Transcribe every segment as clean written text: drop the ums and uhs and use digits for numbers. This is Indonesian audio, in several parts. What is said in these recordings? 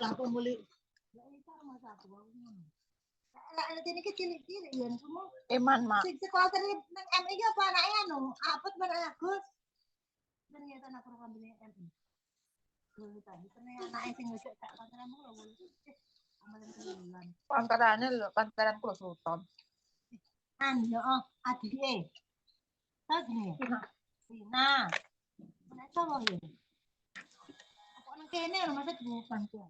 aku mulai. Lah ini kecil-kecil ya semua. Eman, Mak. Sing sekolah tadi nang MI iki apa anake anu? Apot barang Agus. Ternyata anak program MI. Tadi ternyata anake sing wis tak pantaranmu lho. Pantarane lho, pantaran Pulau Sultan. Yo adike. Tadi. Sina. Nek sama ya. Kok nang kene lho masa bukan tuh.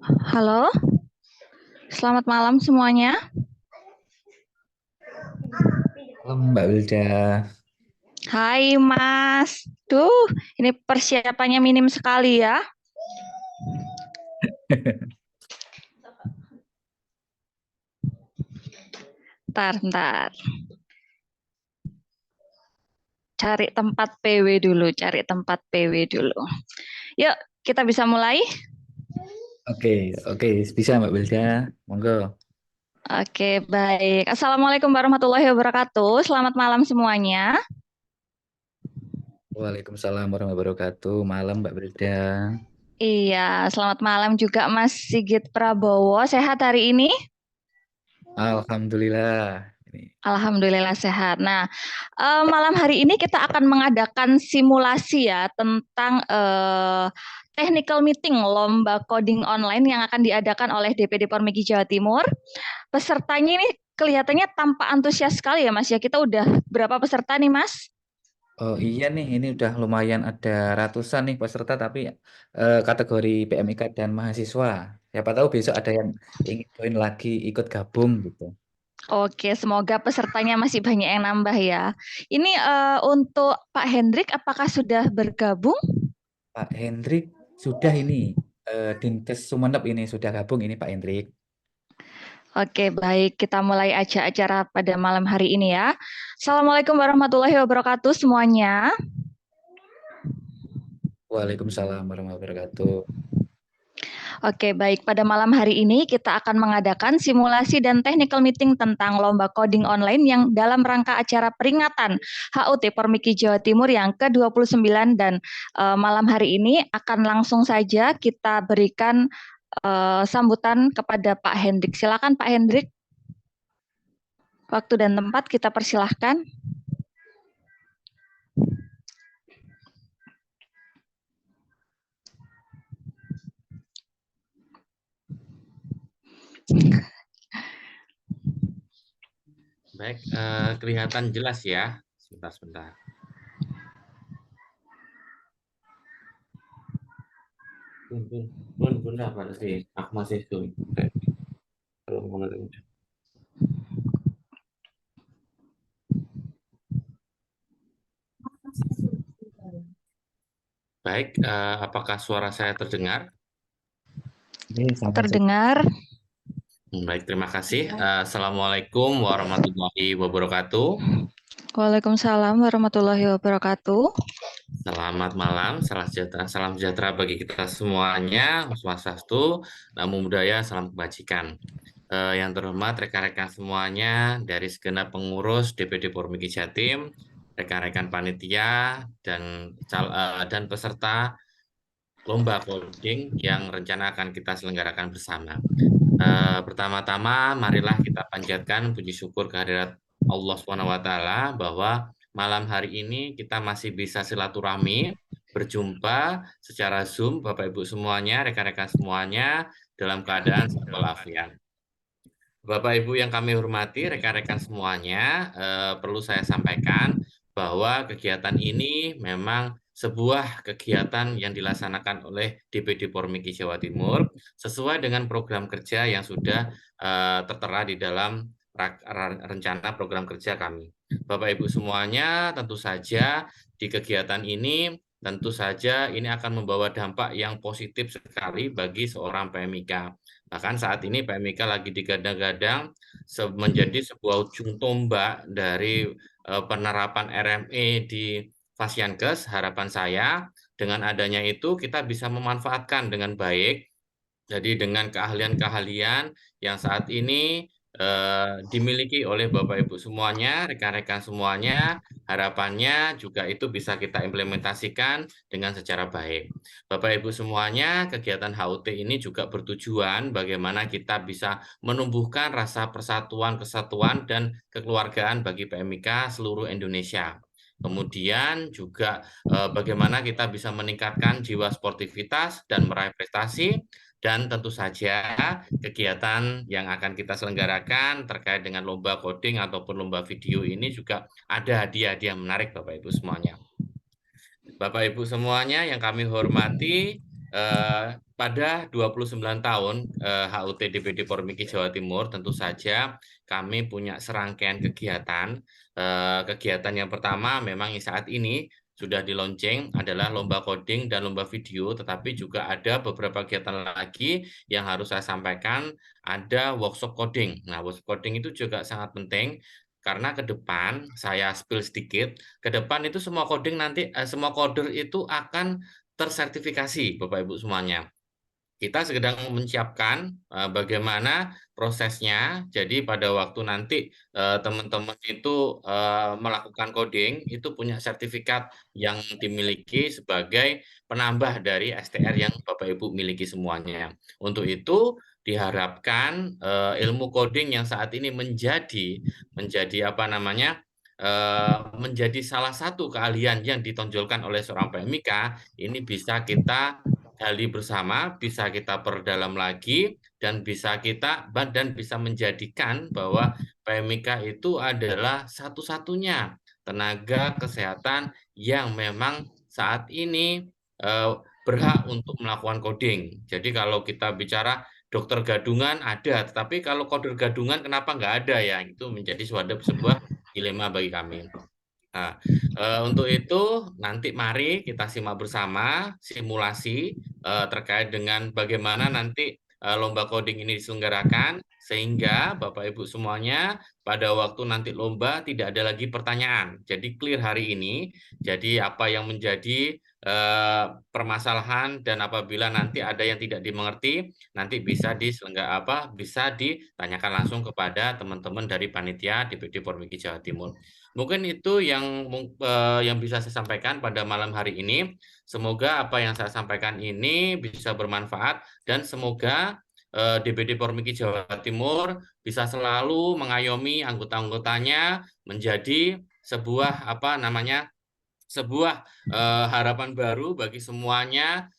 Halo, selamat malam semuanya. Malam Mbak Wilda. Hai Mas, ini persiapannya minim sekali ya. Bentar. Cari tempat PW dulu. Yuk, kita bisa mulai? Oke, bisa Mbak Wilda. Monggo. Oke, baik. Assalamualaikum warahmatullahi wabarakatuh. Selamat malam semuanya. Waalaikumsalam warahmatullahi wabarakatuh. Malam Mbak Wilda. Iya, selamat malam juga Mas Sigit Prabowo. Sehat hari ini? Alhamdulillah. Alhamdulillah sehat. Nah, malam hari ini kita akan mengadakan simulasi ya tentang technical meeting lomba coding online yang akan diadakan oleh DPD Pormigi Jawa Timur. Pesertanya ini kelihatannya tampak antusias sekali ya Mas ya. Kita udah berapa peserta nih Mas? Oh iya nih, ini udah lumayan ada ratusan nih peserta, tapi kategori PMIK dan mahasiswa. Siapa tahu besok ada yang ingin join lagi, ikut gabung gitu. Oke, semoga pesertanya masih banyak yang nambah ya. Ini untuk Pak Hendrik, apakah sudah bergabung? Pak Hendrik sudah ini, Dinkes Sumeneb ini sudah gabung ini Pak Hendrik. Oke, baik. Kita mulai aja acara pada malam hari ini ya. Assalamualaikum warahmatullahi wabarakatuh semuanya. Waalaikumsalam warahmatullahi wabarakatuh. Oke, baik. Pada malam hari ini kita akan mengadakan simulasi dan technical meeting tentang lomba coding online yang dalam rangka acara peringatan HUT Pormigi Jawa Timur yang ke-29 dan malam hari ini akan langsung saja kita berikan sambutan kepada Pak Hendrik. Silakan Pak Hendrik. Waktu dan tempat kita persilahkan. Baik, kelihatan jelas ya. Sebentar. Bun, apa sih? Aku masih itu. Baik, apakah suara saya terdengar? Terdengar. Baik, terima kasih. Assalamualaikum warahmatullahi wabarakatuh. Waalaikumsalam warahmatullahi wabarakatuh. Selamat malam, salam sejahtera bagi kita semuanya, Om Swastiastu, Namo Buddhaya, salam kebajikan. Yang terhormat rekan-rekan semuanya dari segenap pengurus DPD Pormigi Jatim, rekan-rekan panitia dan peserta lomba coding yang rencana akan kita selenggarakan bersama. Pertama-tama, marilah kita panjatkan puji syukur kehadirat Allah SWT bahwa malam hari ini kita masih bisa silaturahmi, berjumpa secara Zoom, Bapak Ibu semuanya, rekan-rekan semuanya, dalam keadaan sehat walafiat. Bapak Ibu yang kami hormati, rekan-rekan semuanya, perlu saya sampaikan bahwa kegiatan ini memang sebuah kegiatan yang dilaksanakan oleh DPD Pormiki Jawa Timur sesuai dengan program kerja yang sudah tertera di dalam rencana program kerja kami. Bapak Ibu semuanya, tentu saja di kegiatan ini tentu saja ini akan membawa dampak yang positif sekali bagi seorang PMIK. Bahkan saat ini PMIK lagi digadang-gadang menjadi sebuah ujung tombak dari penerapan RME di Fasiankes. Harapan saya dengan adanya itu kita bisa memanfaatkan dengan baik. Jadi dengan keahlian-keahlian yang saat ini dimiliki oleh Bapak Ibu semuanya, rekan-rekan semuanya, harapannya juga itu bisa kita implementasikan dengan secara baik. Bapak Ibu semuanya, kegiatan HUT ini juga bertujuan bagaimana kita bisa menumbuhkan rasa persatuan, kesatuan, dan kekeluargaan bagi PMIK seluruh Indonesia. Kemudian juga bagaimana kita bisa meningkatkan jiwa sportivitas dan meraih prestasi. Dan tentu saja kegiatan yang akan kita selenggarakan terkait dengan lomba coding ataupun lomba video ini juga ada hadiah-hadiah menarik Bapak Ibu semuanya. Bapak Ibu semuanya yang kami hormati, pada 29 tahun HUT DPD Pormiki Jawa Timur tentu saja kami punya serangkaian kegiatan. Kegiatan yang pertama memang saat ini sudah di launching adalah lomba coding dan lomba video, tetapi juga ada beberapa kegiatan lagi yang harus saya sampaikan. Ada workshop coding. Nah, workshop coding itu juga sangat penting karena ke depan saya spill sedikit, ke depan itu semua coding nanti semua coder itu akan tersertifikasi Bapak Ibu semuanya. Kita sedang menyiapkan bagaimana prosesnya. Jadi pada waktu nanti teman-teman itu melakukan coding, itu punya sertifikat yang dimiliki sebagai penambah dari STR yang Bapak Ibu miliki semuanya. Untuk itu diharapkan ilmu coding yang saat ini menjadi apa namanya? Menjadi salah satu keahlian yang ditonjolkan oleh seorang PMIK, ini bisa kita gali bersama, bisa kita perdalam lagi, dan bisa menjadikan bahwa PMIK itu adalah satu-satunya tenaga kesehatan yang memang saat ini berhak untuk melakukan coding. Jadi kalau kita bicara dokter gadungan ada, tetapi kalau coder gadungan kenapa nggak ada ya? Itu menjadi sebuah dilema bagi kami. Nah, untuk itu nanti mari kita simak bersama simulasi terkait dengan bagaimana nanti lomba coding ini diselenggarakan sehingga Bapak Ibu semuanya pada waktu nanti lomba tidak ada lagi pertanyaan. Jadi clear hari ini. Jadi apa yang menjadi permasalahan dan apabila nanti ada yang tidak dimengerti nanti bisa bisa ditanyakan langsung kepada teman-teman dari panitia DPD Pormiki Jawa Timur. Mungkin itu yang bisa saya sampaikan pada malam hari ini. Semoga apa yang saya sampaikan ini bisa bermanfaat dan semoga DPD Pormiki Jawa Timur bisa selalu mengayomi anggota-anggotanya menjadi sebuah harapan baru bagi semuanya,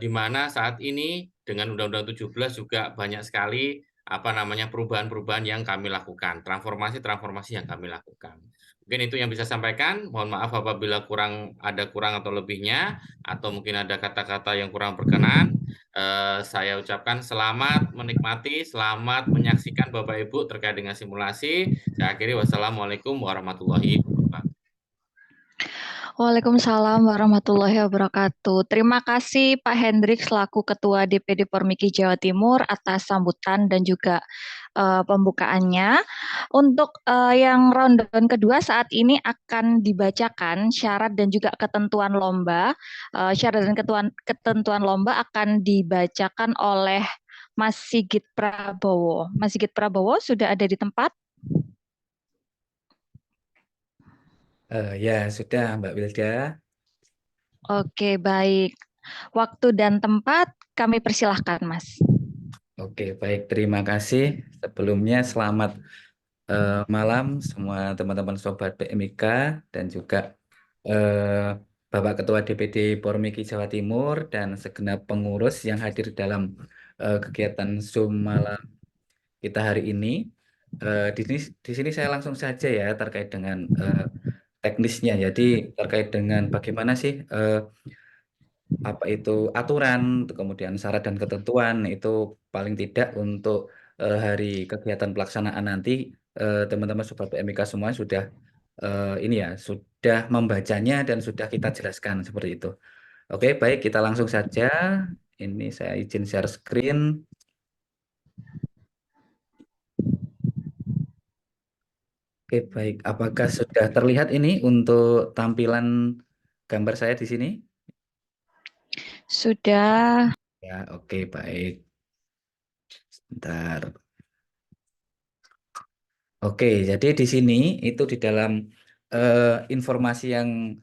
di mana saat ini dengan Undang-Undang 17 juga banyak sekali perubahan-perubahan yang kami lakukan, transformasi yang kami lakukan. Mungkin itu yang bisa saya sampaikan. Mohon maaf apabila kurang atau lebihnya, atau mungkin ada kata-kata yang kurang berkenan. Saya ucapkan selamat menikmati, selamat menyaksikan Bapak Ibu terkait dengan simulasi. Saya akhiri, wassalamualaikum warahmatullahi wabarakatuh. Waalaikumsalam warahmatullahi wabarakatuh. Terima kasih Pak Hendrik selaku Ketua DPD Pormiki Jawa Timur atas sambutan dan juga pembukaannya. Untuk yang rundown kedua saat ini akan dibacakan syarat dan juga ketentuan lomba. Syarat dan ketentuan lomba akan dibacakan oleh Mas Sigit Prabowo. Mas Sigit Prabowo sudah ada di tempat? Ya, sudah Mbak Wilda. Oke, baik. Waktu dan tempat kami persilahkan, Mas. Oke, baik. Terima kasih. Sebelumnya selamat malam semua teman-teman sobat PMIK dan juga Bapak Ketua DPD Pormiki Jawa Timur dan segenap pengurus yang hadir dalam kegiatan Zoom malam kita hari ini. Di sini saya langsung saja ya terkait dengan teknisnya. Jadi terkait dengan bagaimana sih apa itu aturan, kemudian syarat dan ketentuan itu paling tidak untuk hari kegiatan pelaksanaan nanti teman-teman Sobat PMIK semua sudah ini ya sudah membacanya dan sudah kita jelaskan seperti itu. Oke, baik kita langsung saja. Ini saya izin share screen. Oke, baik. Apakah sudah terlihat ini untuk tampilan gambar saya di sini? Sudah. Ya, oke, baik. Sebentar. Oke, jadi di sini itu di dalam informasi yang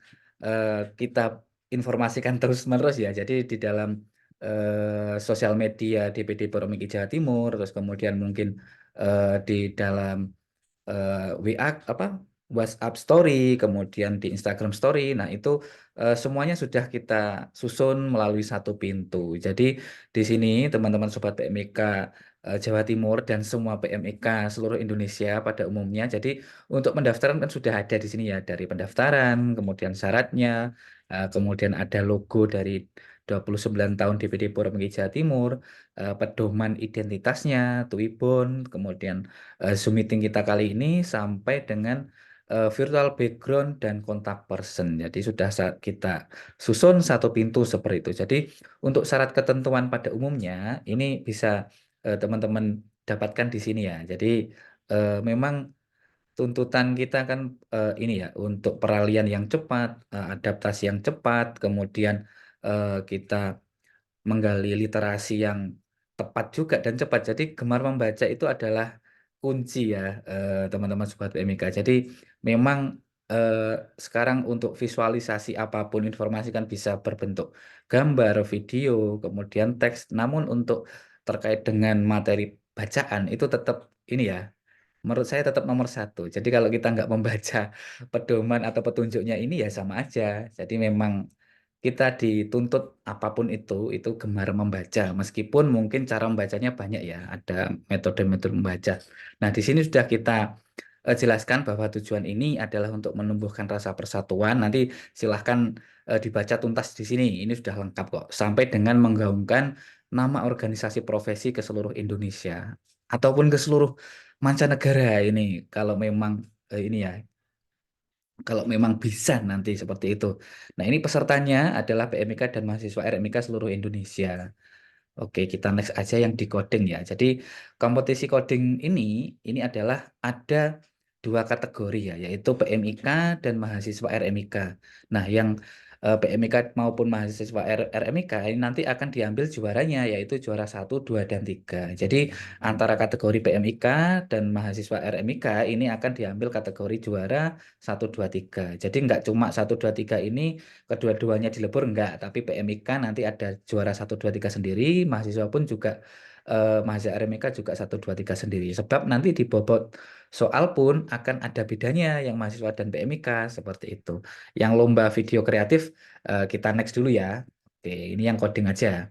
kita informasikan terus-menerus ya. Jadi di dalam sosial media DPD Poromiki Jawa Timur, terus kemudian mungkin di dalam WA apa WhatsApp Story, kemudian di Instagram Story. Nah, itu semuanya sudah kita susun melalui satu pintu. Jadi di sini teman-teman Sobat PMIK Jawa Timur dan semua PMIK seluruh Indonesia pada umumnya. Jadi untuk pendaftaran kan sudah ada di sini ya dari pendaftaran, kemudian syaratnya, kemudian ada logo dari 29 tahun DPD Poromiki Jawa Timur, pedoman identitasnya, Twibbon, kemudian Zoom meeting kita kali ini sampai dengan virtual background dan kontak person. Jadi sudah kita susun satu pintu seperti itu. Jadi untuk syarat ketentuan pada umumnya ini bisa teman-teman dapatkan di sini ya. Jadi memang tuntutan kita kan ini ya untuk peralihan yang cepat, adaptasi yang cepat, kemudian kita menggali literasi yang tepat juga dan cepat. Jadi gemar membaca itu adalah kunci ya teman-teman Sobat PMIK. Jadi memang sekarang untuk visualisasi apapun informasi kan bisa berbentuk gambar, video, kemudian teks. Namun untuk terkait dengan materi bacaan itu tetap ini ya. Menurut saya tetap nomor satu. Jadi kalau kita nggak membaca pedoman atau petunjuknya ini ya sama aja. Jadi memang kita dituntut apapun itu gemar membaca. Meskipun mungkin cara membacanya banyak ya, ada metode-metode membaca. Nah, di sini sudah kita jelaskan bahwa tujuan ini adalah untuk menumbuhkan rasa persatuan. Nanti silahkan dibaca tuntas di sini. Ini sudah lengkap kok. Sampai dengan menggaungkan nama organisasi profesi ke seluruh Indonesia ataupun ke seluruh mancanegara ini kalau memang ini ya kalau memang bisa nanti seperti itu. Nah, ini pesertanya adalah PMIK dan mahasiswa RMIK seluruh Indonesia. Oke, kita next aja yang di coding ya. Jadi kompetisi coding ini adalah ada dua kategori ya, yaitu PMIK dan mahasiswa RMIK. Nah, yang PMIK maupun mahasiswa RMIK ini nanti akan diambil juaranya, yaitu juara 1, 2, dan 3. Jadi antara kategori PMIK dan mahasiswa RMIK ini akan diambil kategori juara 1, 2, 3. Jadi nggak cuma 1, 2, 3 ini kedua-duanya dilebur enggak, tapi PMIK nanti ada juara 1, 2, 3 sendiri, mahasiswa pun juga mahasiswa RMIK juga 1, 2, 3 sendiri. Sebab nanti di bobot soal pun akan ada bedanya yang mahasiswa dan PMIK seperti itu. Yang lomba video kreatif kita next dulu ya. Oke, ini yang coding aja.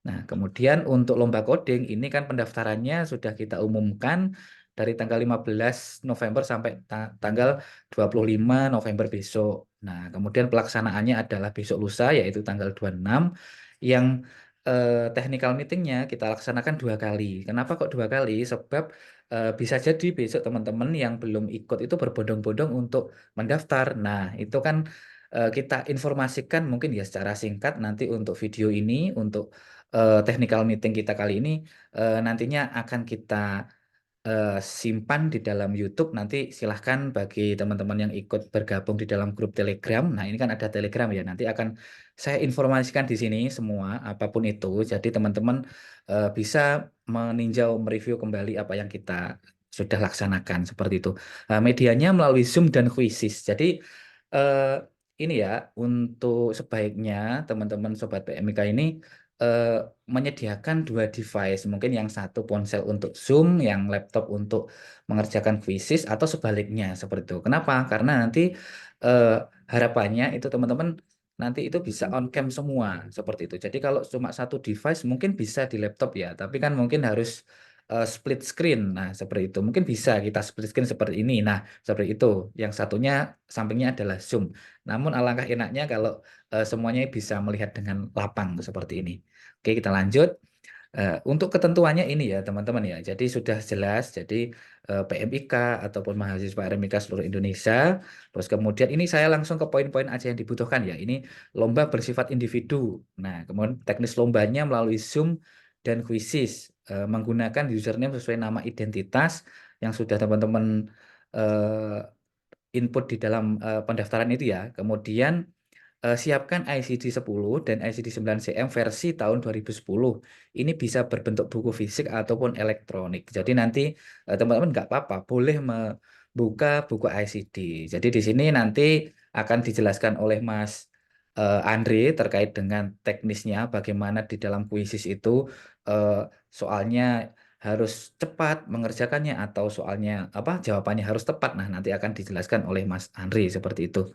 Nah, kemudian untuk lomba coding ini kan pendaftarannya sudah kita umumkan dari tanggal 15 November sampai tanggal 25 November besok. Nah, kemudian pelaksanaannya adalah besok lusa yaitu tanggal 26 yang technical meetingnya kita laksanakan 2 kali. Kenapa kok 2 kali? Sebab bisa jadi besok teman-teman yang belum ikut itu berbondong-bondong untuk mendaftar. Nah, itu kan kita informasikan mungkin ya secara singkat nanti untuk video ini, untuk technical meeting kita kali ini nantinya akan kita simpan di dalam YouTube. Nanti silahkan bagi teman-teman yang ikut bergabung di dalam grup Telegram. Nah, ini kan ada Telegram ya. Nanti akan saya informasikan di sini semua apapun itu. Jadi teman-teman bisa meninjau, mereview kembali apa yang kita sudah laksanakan seperti itu. Medianya melalui Zoom dan Quizzes. Jadi eh, ini ya untuk sebaiknya teman-teman Sobat PMIK ini eh, menyediakan 2 device, mungkin yang satu ponsel untuk Zoom, yang laptop untuk mengerjakan quizzes atau sebaliknya seperti itu. Kenapa? Karena nanti eh, harapannya itu teman-teman nanti itu bisa on cam semua seperti itu. Jadi kalau cuma satu device mungkin bisa di laptop ya, tapi kan mungkin harus split screen. Nah, seperti itu. Mungkin bisa kita split screen seperti ini. Nah, seperti itu. Yang satunya sampingnya adalah zoom. Namun alangkah enaknya kalau semuanya bisa melihat dengan lapang seperti ini. Oke, kita lanjut. Untuk ketentuannya ini ya teman-teman ya. Jadi sudah jelas. Jadi PMIK ataupun mahasiswa RMIK seluruh Indonesia. Terus kemudian ini saya langsung ke poin-poin aja yang dibutuhkan ya. Ini lomba bersifat individu. Nah, kemudian teknis lombanya melalui Zoom dan quizzes menggunakan username sesuai nama identitas yang sudah teman-teman input di dalam pendaftaran itu ya. Kemudian siapkan ICD 10 dan ICD 9 CM versi tahun 2010. Ini bisa berbentuk buku fisik ataupun elektronik. Jadi nanti teman-teman nggak apa-apa, boleh membuka buku ICD. Jadi di sini nanti akan dijelaskan oleh Mas Andre terkait dengan teknisnya, bagaimana di dalam kuisis itu soalnya harus cepat mengerjakannya atau soalnya apa jawabannya harus tepat. Nah, nanti akan dijelaskan oleh Mas Andre seperti itu.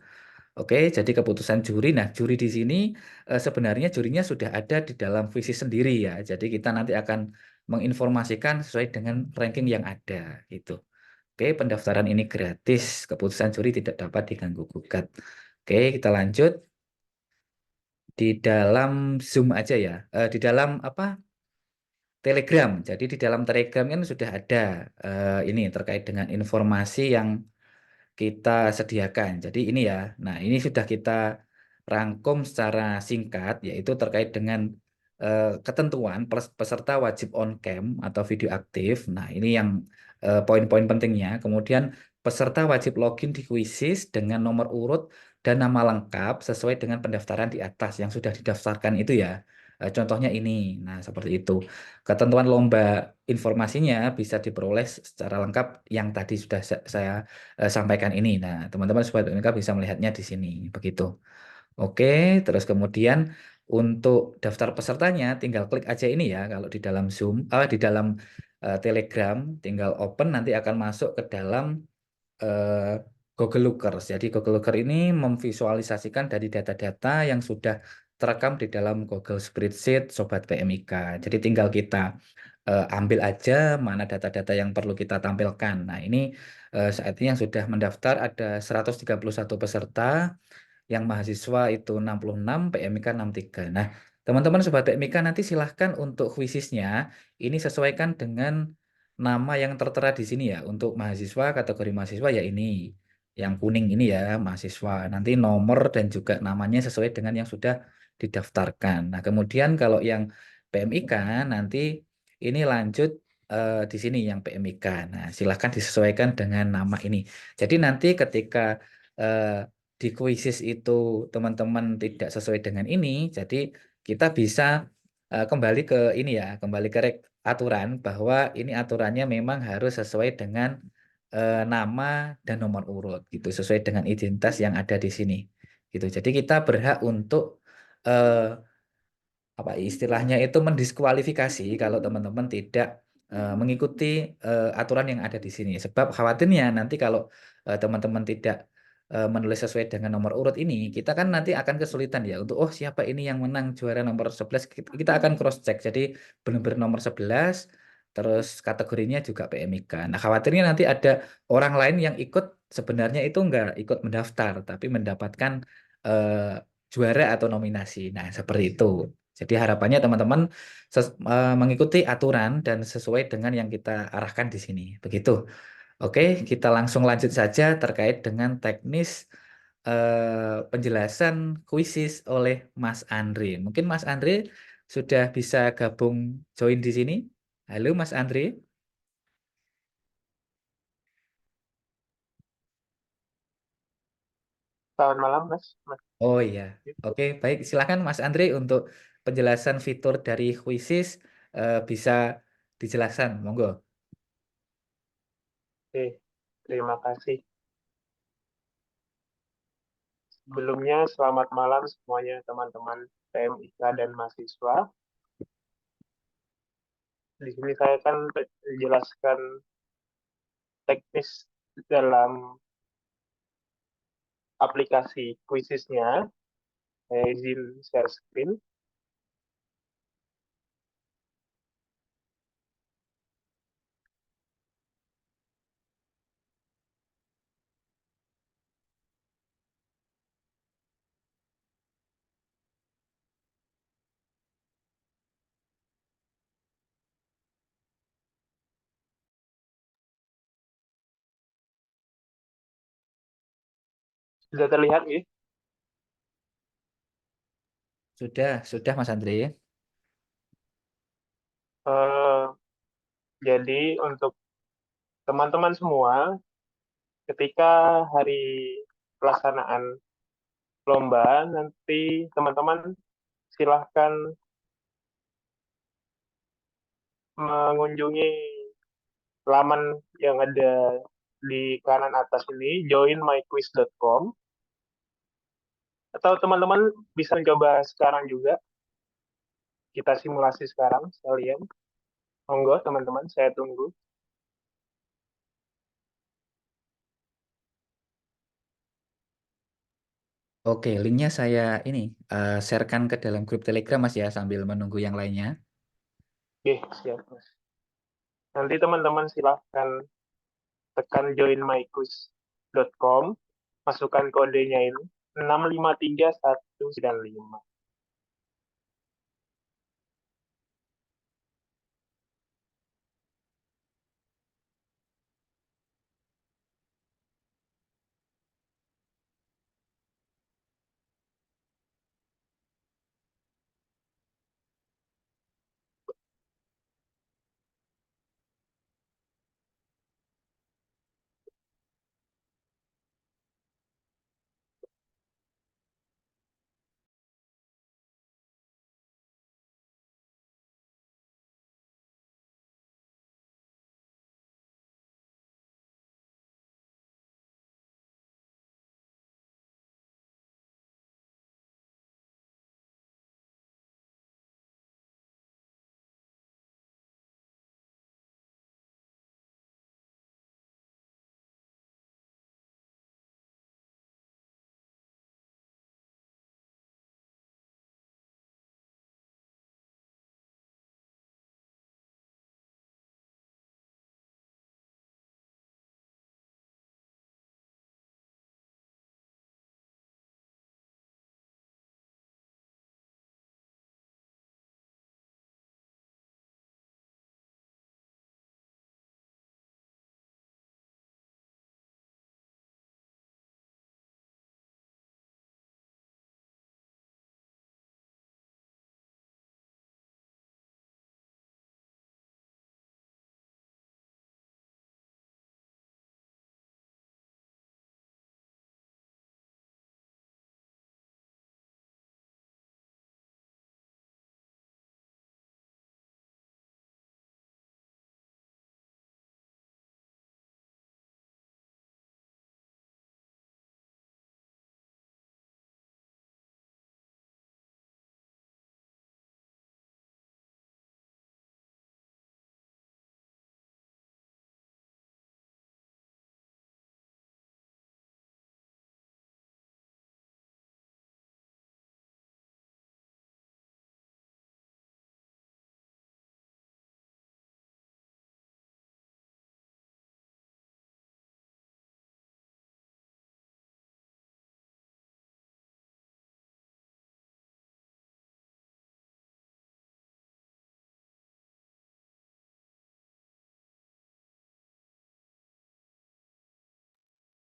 Oke, jadi keputusan juri. Nah, juri di sini sebenarnya jurinya sudah ada di dalam visi sendiri ya. Jadi kita nanti akan menginformasikan sesuai dengan ranking yang ada gitu. Oke, pendaftaran ini gratis. Keputusan juri tidak dapat diganggu gugat. Oke, kita lanjut di dalam Zoom aja ya. Di dalam apa? Telegram. Jadi di dalam Telegram kan sudah ada ini terkait dengan informasi yang kita sediakan. Jadi ini ya. Nah, ini sudah kita rangkum secara singkat yaitu terkait dengan ketentuan peserta wajib on cam atau video aktif. Nah, ini yang poin-poin pentingnya. Kemudian peserta wajib login di Quizzes dengan nomor urut dan nama lengkap sesuai dengan pendaftaran di atas yang sudah didaftarkan itu ya. Contohnya ini. Nah, seperti itu. Ketentuan lomba informasinya bisa diperoleh secara lengkap yang tadi sudah saya sampaikan ini. Nah, teman-teman Sobat BMK bisa melihatnya di sini. Begitu. Oke, terus kemudian untuk daftar pesertanya tinggal klik aja ini ya. Kalau di dalam Zoom, di dalam Telegram, tinggal open nanti akan masuk ke dalam Google Lookers. Jadi Google Looker ini memvisualisasikan dari data-data yang sudah terekam di dalam Google Spreadsheet Sobat PMIK. Jadi tinggal kita ambil aja mana data-data yang perlu kita tampilkan. Nah, ini saat ini yang sudah mendaftar ada 131 peserta, yang mahasiswa itu 66, PMIK 63. Nah, teman-teman Sobat PMIK nanti silahkan untuk quizisnya ini sesuaikan dengan nama yang tertera di sini ya. Untuk mahasiswa, kategori mahasiswa ya ini. Yang kuning ini ya, mahasiswa. Nanti nomor dan juga namanya sesuai dengan yang sudah didaftarkan. Nah, kemudian kalau yang PMIK nanti ini lanjut di sini yang PMIK. Nah, silahkan disesuaikan dengan nama ini. Jadi nanti ketika di quizzes itu teman-teman tidak sesuai dengan ini, jadi kita bisa kembali ke ini ya, kembali ke aturan bahwa ini aturannya memang harus sesuai dengan nama dan nomor urut gitu, sesuai dengan identitas yang ada di sini gitu. Jadi kita berhak untuk apa istilahnya itu mendiskualifikasi kalau teman-teman tidak mengikuti aturan yang ada di sini. Sebab khawatirnya nanti kalau teman-teman tidak menulis sesuai dengan nomor urut ini, kita kan nanti akan kesulitan ya untuk oh siapa ini yang menang juara nomor 11, kita akan cross check. Jadi benar-benar nomor 11 terus kategorinya juga PMIK. Nah, khawatirnya nanti ada orang lain yang ikut sebenarnya itu enggak ikut mendaftar tapi mendapatkan juara atau nominasi. Nah, seperti itu. Jadi harapannya teman-teman mengikuti aturan dan sesuai dengan yang kita arahkan di sini. Begitu. Oke, kita langsung lanjut saja terkait dengan teknis penjelasan kuisis oleh Mas Andre. Mungkin Mas Andre sudah bisa gabung join di sini. Halo Mas Andre. Selamat malam, Mas. Oh iya. Oke, baik. Silakan Mas Andre untuk penjelasan fitur dari kuisis bisa dijelaskan. Monggo. Oke, terima kasih. Sebelumnya, selamat malam semuanya teman-teman PMIK dan mahasiswa. Di sini saya akan menjelaskan teknis dalam aplikasi quizisnya. Saya izin share screen. Sudah terlihat nih. Sudah Mas Andre. Eh, jadi untuk teman-teman semua, ketika hari pelaksanaan lomba, nanti teman-teman silahkan mengunjungi laman yang ada di kanan atas ini, joinmyquiz.com, atau teman-teman bisa coba sekarang juga, kita simulasi sekarang sekalian. Monggo teman-teman, saya tunggu. Oke, linknya saya ini sharekan ke dalam grup Telegram Mas ya sambil menunggu yang lainnya. Oke, siap Mas. Nanti teman-teman silahkan tekan joinmyquiz.com, masukkan kodenya ini 653195.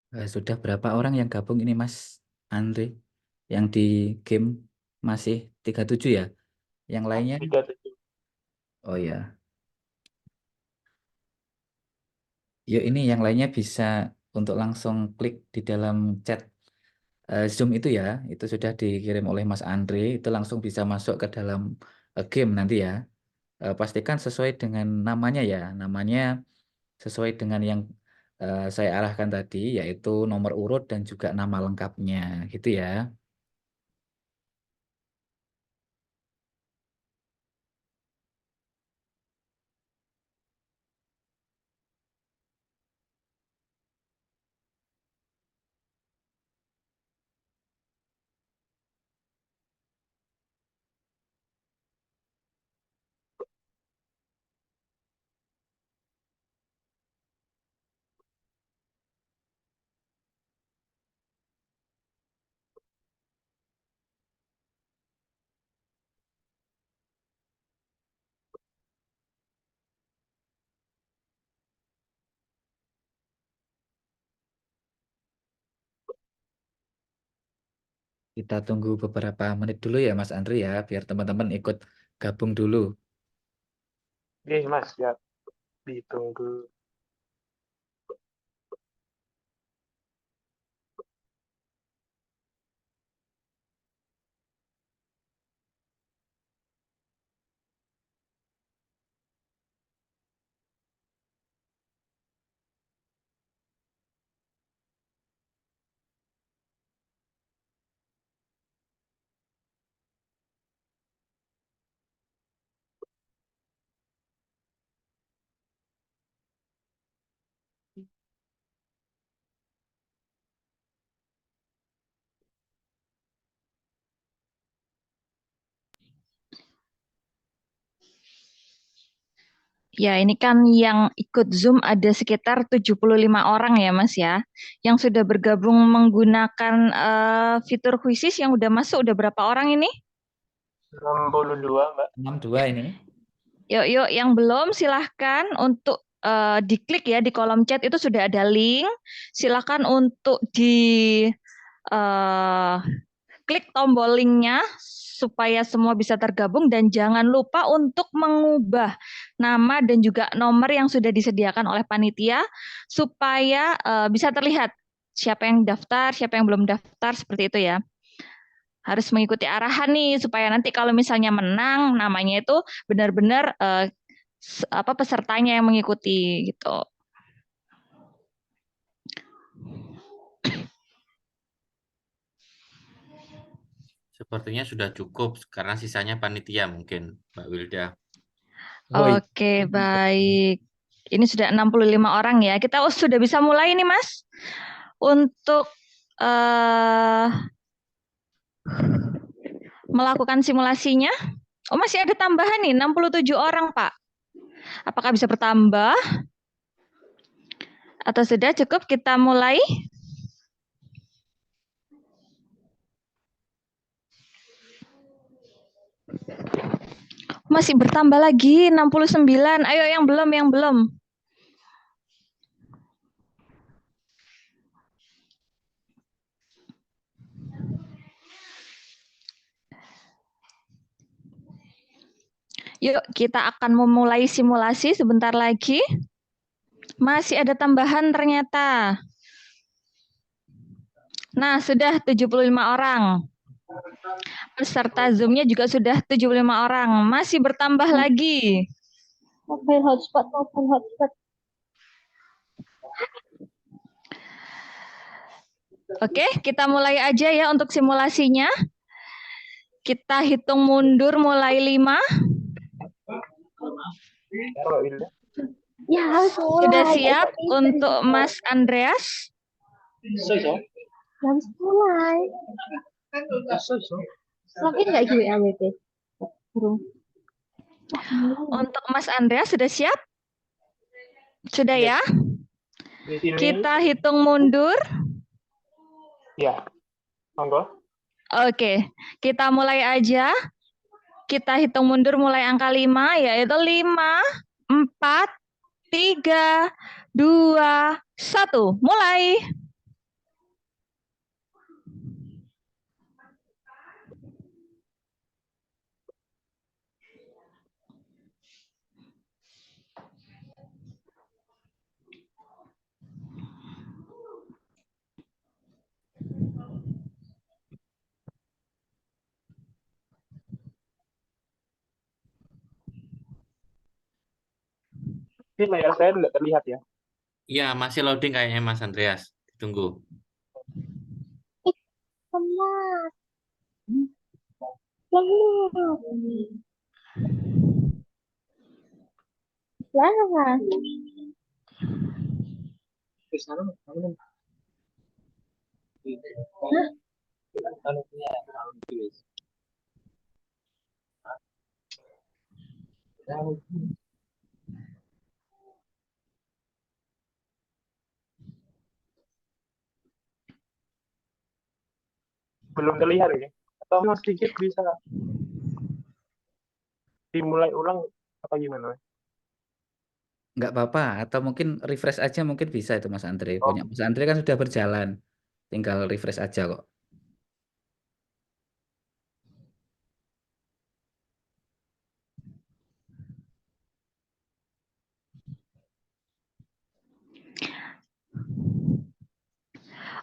Sudah berapa orang yang gabung ini Mas Andre? Yang di game masih 37 ya? Yang lainnya? 37. Oh ya. Yuk ini yang lainnya bisa untuk langsung klik di dalam chat Zoom itu ya. Itu sudah dikirim oleh Mas Andre. Itu langsung bisa masuk ke dalam game nanti ya. Pastikan sesuai dengan namanya ya. Namanya sesuai dengan yang saya arahkan tadi, yaitu nomor urut dan juga nama lengkapnya. Gitu ya. Kita tunggu beberapa menit dulu ya Mas Andri ya, biar teman-teman ikut gabung dulu. Oke, Mas, ya. Ditunggu. Ya, ini kan yang ikut Zoom ada sekitar 75 orang ya, Mas ya. Yang sudah bergabung menggunakan fitur khusus yang udah masuk, udah berapa orang ini? 62, Mbak. 62 ini. Yuk, yang belum silahkan untuk diklik ya di kolom chat itu sudah ada link. Silahkan untuk di klik tombol linknya supaya semua bisa tergabung dan jangan lupa untuk mengubah nama dan juga nomor yang sudah disediakan oleh panitia supaya bisa terlihat siapa yang daftar, siapa yang belum daftar seperti itu ya. Harus mengikuti arahan nih supaya nanti kalau misalnya menang namanya itu benar-benar pesertanya yang mengikuti gitu. Sepertinya sudah cukup karena sisanya panitia mungkin, Mbak Wilda. Oh, iya. Oke, baik. Ini sudah 65 orang ya. Kita sudah bisa mulai nih, Mas. Untuk melakukan simulasinya. Oh, masih ada tambahan nih, 67 orang, Pak. Apakah bisa bertambah? Atau sudah cukup kita mulai? Masih bertambah lagi, 69. Ayo yang belum, yang belum. Yuk, kita akan memulai simulasi sebentar lagi. Masih ada tambahan ternyata. Nah, sudah 75 orang. Peserta Zoom-nya juga sudah 75 orang. Masih bertambah lagi. Mobile hotspot. Oke, kita mulai aja ya untuk simulasinya. Kita hitung mundur mulai 5. Ya, Mbak Wilda. Ya, harus Sudah mulai. siap untuk Mas Andreas? Harus mulai. Login nggak gue AWP? Belum. Untuk Mas Andreas sudah siap? Sudah ya? Di sini. Kita hitung mundur. Ya. Monggo. Oke, kita mulai aja. Kita hitung mundur mulai angka 5, yaitu 5, 4, 3, 2, 1. Mulai. Ini layar saya tidak terlihat ya. Iya, masih loading kayaknya Mas Andreas. Tunggu. Kemas. Selamat. Selamat. Belum terlihat ya. Atau Mas sedikit bisa dimulai ulang apa gimana? Nggak apa-apa, atau mungkin refresh aja mungkin bisa itu Mas Andre. Oh. Punya Mas Andre kan sudah berjalan. Tinggal refresh aja kok.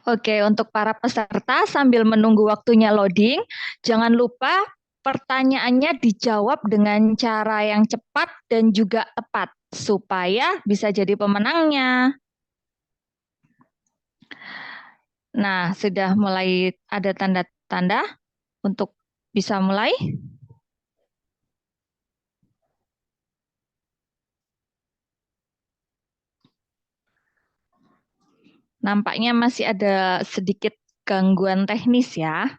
Oke, untuk para peserta sambil menunggu waktunya loading, jangan lupa pertanyaannya dijawab dengan cara yang cepat dan juga tepat supaya bisa jadi pemenangnya. Nah, sudah mulai ada tanda-tanda untuk bisa mulai. Nampaknya masih ada sedikit gangguan teknis ya.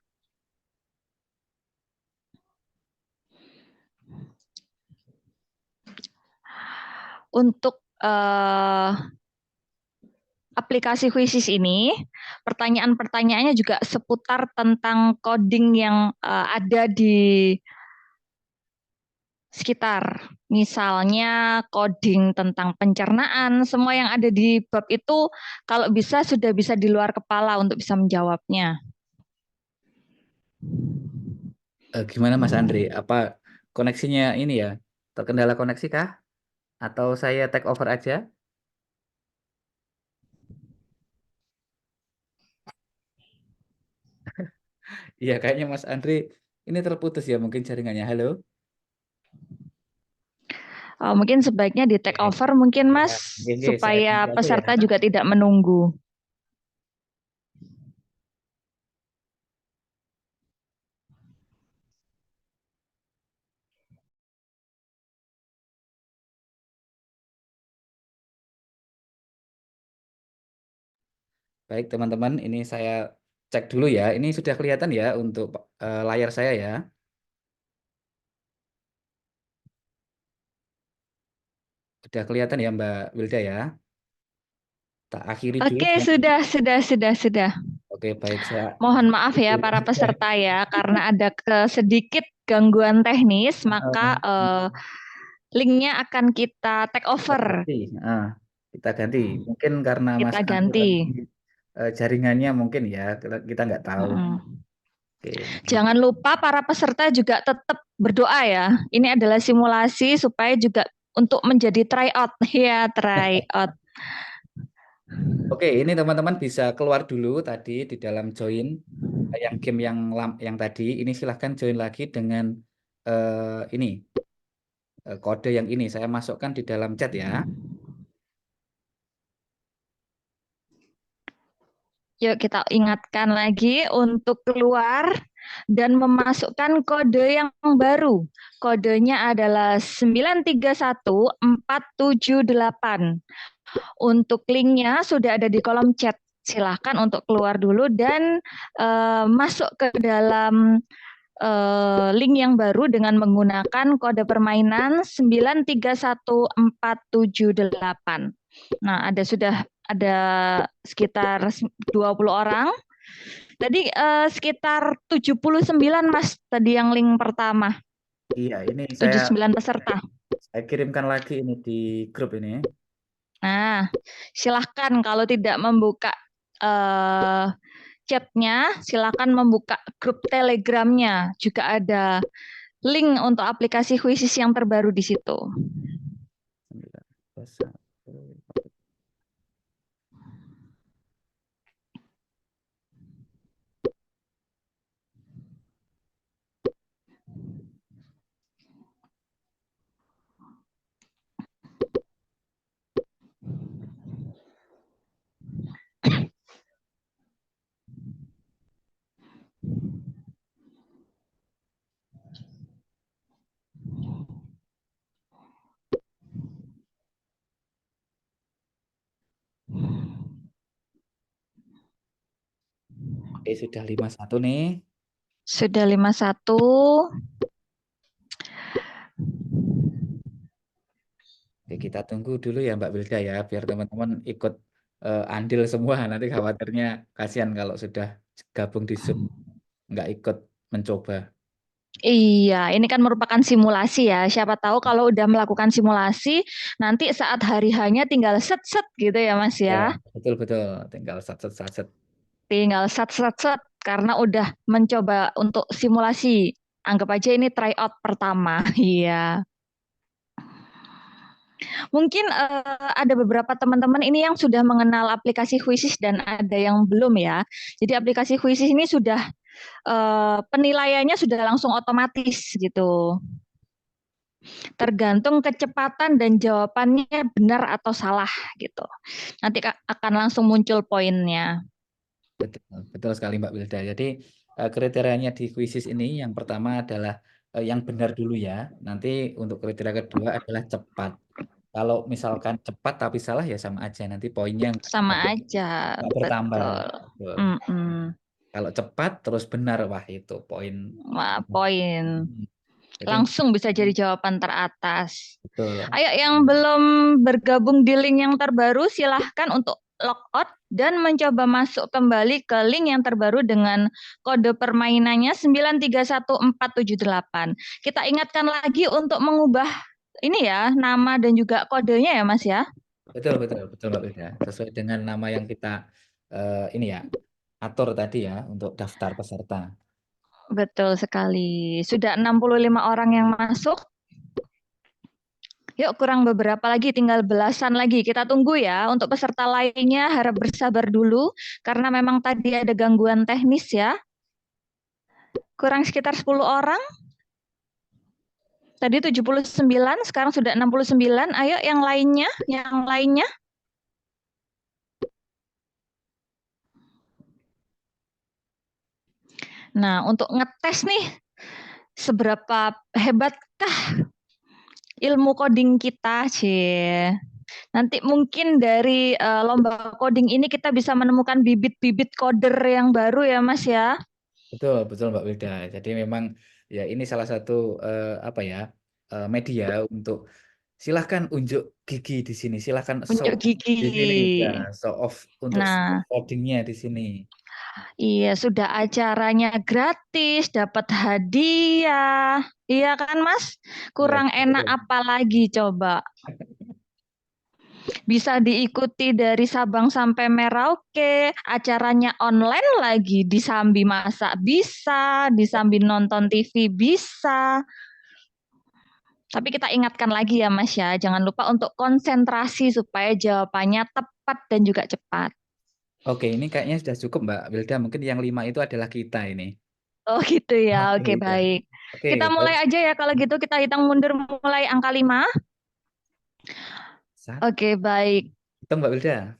Untuk aplikasi Quizzes ini, pertanyaan-pertanyaannya juga seputar tentang coding yang ada di sekitar. Misalnya coding tentang pencernaan, semua yang ada di bab itu kalau bisa sudah bisa di luar kepala untuk bisa menjawabnya. Gimana Mas Andri? Apa koneksinya ini ya? Terkendala koneksi kah? Atau saya take over aja? Iya, kayaknya Mas Andri ini terputus ya mungkin jaringannya. Halo? Mungkin sebaiknya di take over mungkin Mas, Saya supaya ganti aja peserta ya. juga tidak menunggu. Baik teman-teman, ini saya cek dulu ya. Ini sudah kelihatan ya untuk layar saya ya. Sudah kelihatan ya Mbak Wilda ya. Tak akhiri dulu. Oke, sudah. Oke, baik saya. Mohon maaf ya para peserta ya, karena ada sedikit gangguan teknis, maka linknya akan kita take over. Kita ganti. Mungkin karena Mas Kita Andri ganti. jaringannya mungkin ya, kita nggak tahu. Oke. Jangan lupa para peserta juga tetap berdoa ya. Ini adalah simulasi supaya juga untuk menjadi tryout ya, tryout. Oke, ini teman-teman bisa keluar dulu tadi di dalam join yang game yang tadi. Ini silahkan join lagi dengan ini kode yang ini. Saya masukkan di dalam chat ya. Yuk kita ingatkan lagi untuk keluar dan memasukkan kode yang baru. Kodenya adalah 931478. Untuk linknya sudah ada di kolom chat. Silahkan untuk keluar dulu dan masuk ke dalam link yang baru dengan menggunakan kode permainan 931478. Nah, sudah ada sekitar 20 orang. Tadi sekitar 79 Mas, tadi yang link pertama. Iya, ini 79 peserta. Saya kirimkan lagi ini di grup ini. Nah, silahkan kalau tidak membuka chatnya, silahkan membuka grup Telegramnya. Juga ada link untuk aplikasi Quizzes yang terbaru di situ. Oke, sudah 51 nih. Sudah 51. Oke, kita tunggu dulu ya Mbak Wilda ya, biar teman-teman ikut andil semua. Nanti khawatirnya kasihan kalau sudah gabung di Zoom, nggak ikut mencoba. Iya, ini kan merupakan simulasi ya. Siapa tahu kalau udah melakukan simulasi, nanti saat hari hanya tinggal set-set gitu ya Mas ya. Betul. Tinggal sat-set. Tinggal set-set karena udah mencoba untuk simulasi. Anggap aja ini tryout pertama. Iya. Mungkin ada beberapa teman-teman ini yang sudah mengenal aplikasi Quizzes dan ada yang belum ya. Jadi aplikasi Quizzes ini sudah penilaiannya sudah langsung otomatis gitu. Tergantung kecepatan dan jawabannya benar atau salah gitu. Nanti akan langsung muncul poinnya. Betul, betul sekali Mbak Wilda. Jadi kriterianya di Quizzes ini yang pertama adalah yang benar dulu ya. Nanti untuk kriteria kedua adalah cepat. Kalau misalkan cepat tapi salah ya sama aja. Nanti poinnya Sama aja, nggak bertambah. betul. Betul. Mm-mm. Kalau cepat terus benar, wah itu poin. Wah, poin. Jadi Langsung bisa jadi jawaban teratas. betul. Ayo yang belum bergabung di link yang terbaru, silahkan untuk logout dan mencoba masuk kembali ke link yang terbaru dengan kode permainannya 931478. Kita ingatkan lagi untuk mengubah ini ya, nama dan juga kodenya ya Mas ya. Betul, betul, betul Mbak Wilda. Sesuai dengan nama yang kita ini ya, atur tadi ya untuk daftar peserta. Betul sekali. Sudah 65 orang yang masuk. Yuk kurang beberapa lagi, tinggal belasan lagi. Kita tunggu ya. Untuk peserta lainnya harap bersabar dulu karena memang tadi ada gangguan teknis ya. Kurang sekitar 10 orang. Tadi 79, sekarang sudah 69. Ayo yang lainnya, yang lainnya. Nah, untuk ngetes nih seberapa hebatkah ilmu coding kita, Cie. Nanti mungkin dari lomba coding ini kita bisa menemukan bibit-bibit coder yang baru ya, Mas ya. Betul, betul Mbak Wilda. Jadi memang ya ini salah satu apa ya media untuk silahkan unjuk gigi di sini, silahkan show Unjuk gigi. di sini ya, show off untuk Nah, codingnya di sini. iya sudah acaranya gratis, dapat hadiah. Iya kan, Mas? Kurang Ya, enak betul. apa lagi coba? Bisa diikuti dari Sabang sampai Merauke, acaranya online lagi, disambi masak bisa, disambi nonton TV bisa. Tapi kita ingatkan lagi ya Mas ya, jangan lupa untuk konsentrasi supaya jawabannya tepat dan juga cepat. Oke, ini kayaknya sudah cukup Mbak Wilda. Mungkin yang 5 itu adalah kita ini. Oh gitu ya, Oke, oke ya. baik. Oke, Kita mulai baik. aja ya kalau gitu, kita hitung mundur mulai angka 5. Satu, Oke baik. hitung Mbak Wilda.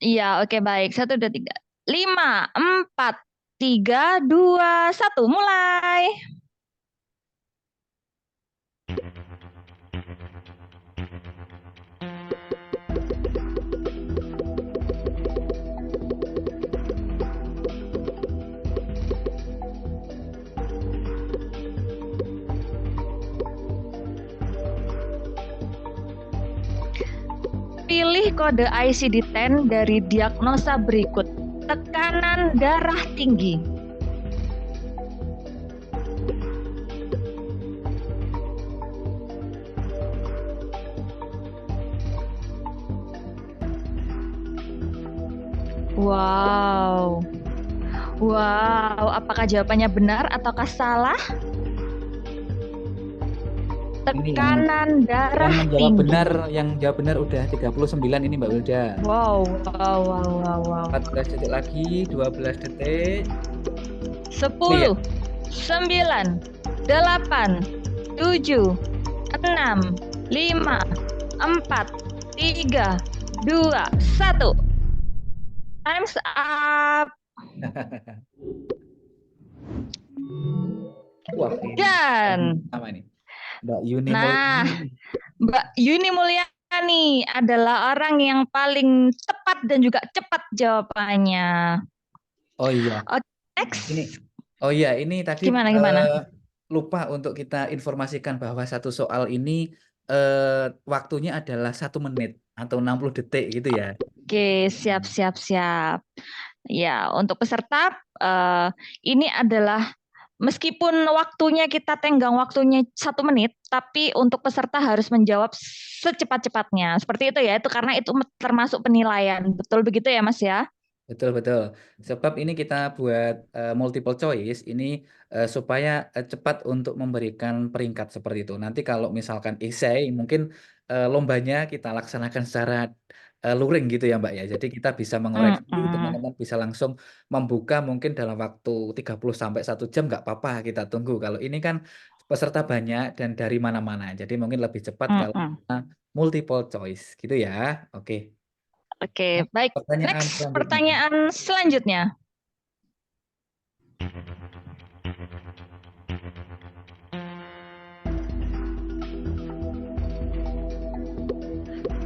Iya oke baik, 1, 2, 3. 5, 4, 3, 2, 1, mulai. Pilih kode ICD-10 dari diagnosa berikut. Tekanan darah tinggi. Wow. Wow, apakah jawabannya benar ataukah salah? Tekanan darah Yang menjawab tinggi. benar, yang jawab benar udah 39 ini Mbak Wilda. Wow, wow, wow, wow, wow. 14 detik lagi, 12 detik. 10, 9, 8, 7, 6, 5, 4, 3, 2, 1. Time's up. Wah, ini Dan sama ini. Mbak Yuni nah, Mulyani. Mbak Yuni Mulyani adalah orang yang paling tepat dan juga cepat jawabannya. Oh iya. Oke, next. Ini tadi Gimana? lupa untuk kita informasikan bahwa satu soal ini waktunya adalah 1 menit atau 60 detik gitu ya. Oke, siap. Ya, untuk peserta ini adalah meskipun waktunya kita tenggang waktunya 1 menit, tapi untuk peserta harus menjawab secepat-cepatnya. Seperti itu ya, itu karena itu termasuk penilaian. Betul begitu ya Mas ya? Betul. Sebab ini kita buat multiple choice ini supaya cepat untuk memberikan peringkat seperti itu. Nanti kalau misalkan essay mungkin lombanya kita laksanakan secara luring gitu ya Mbak ya. Jadi kita bisa mengoreksi, teman-teman bisa langsung membuka mungkin dalam waktu 30 sampai 1 jam nggak apa-apa, kita tunggu. Kalau ini kan peserta banyak dan dari mana-mana. Jadi mungkin lebih cepat kalau kita multiple choice gitu ya. Oke. Oke, baik. Pertanyaan Next, selanjutnya. pertanyaan selanjutnya.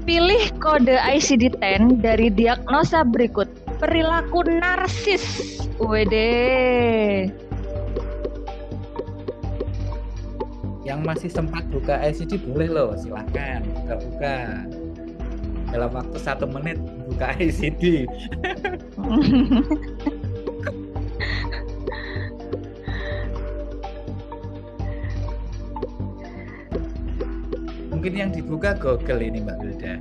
Pilih kode ICD-10 dari diagnosa berikut. Perilaku narsis. Wede. Yang masih sempat buka ICD boleh loh, silahkan buka-buka. Dalam waktu 1 menit buka ICD. Mungkin yang dibuka Google ini Mbak Wilda.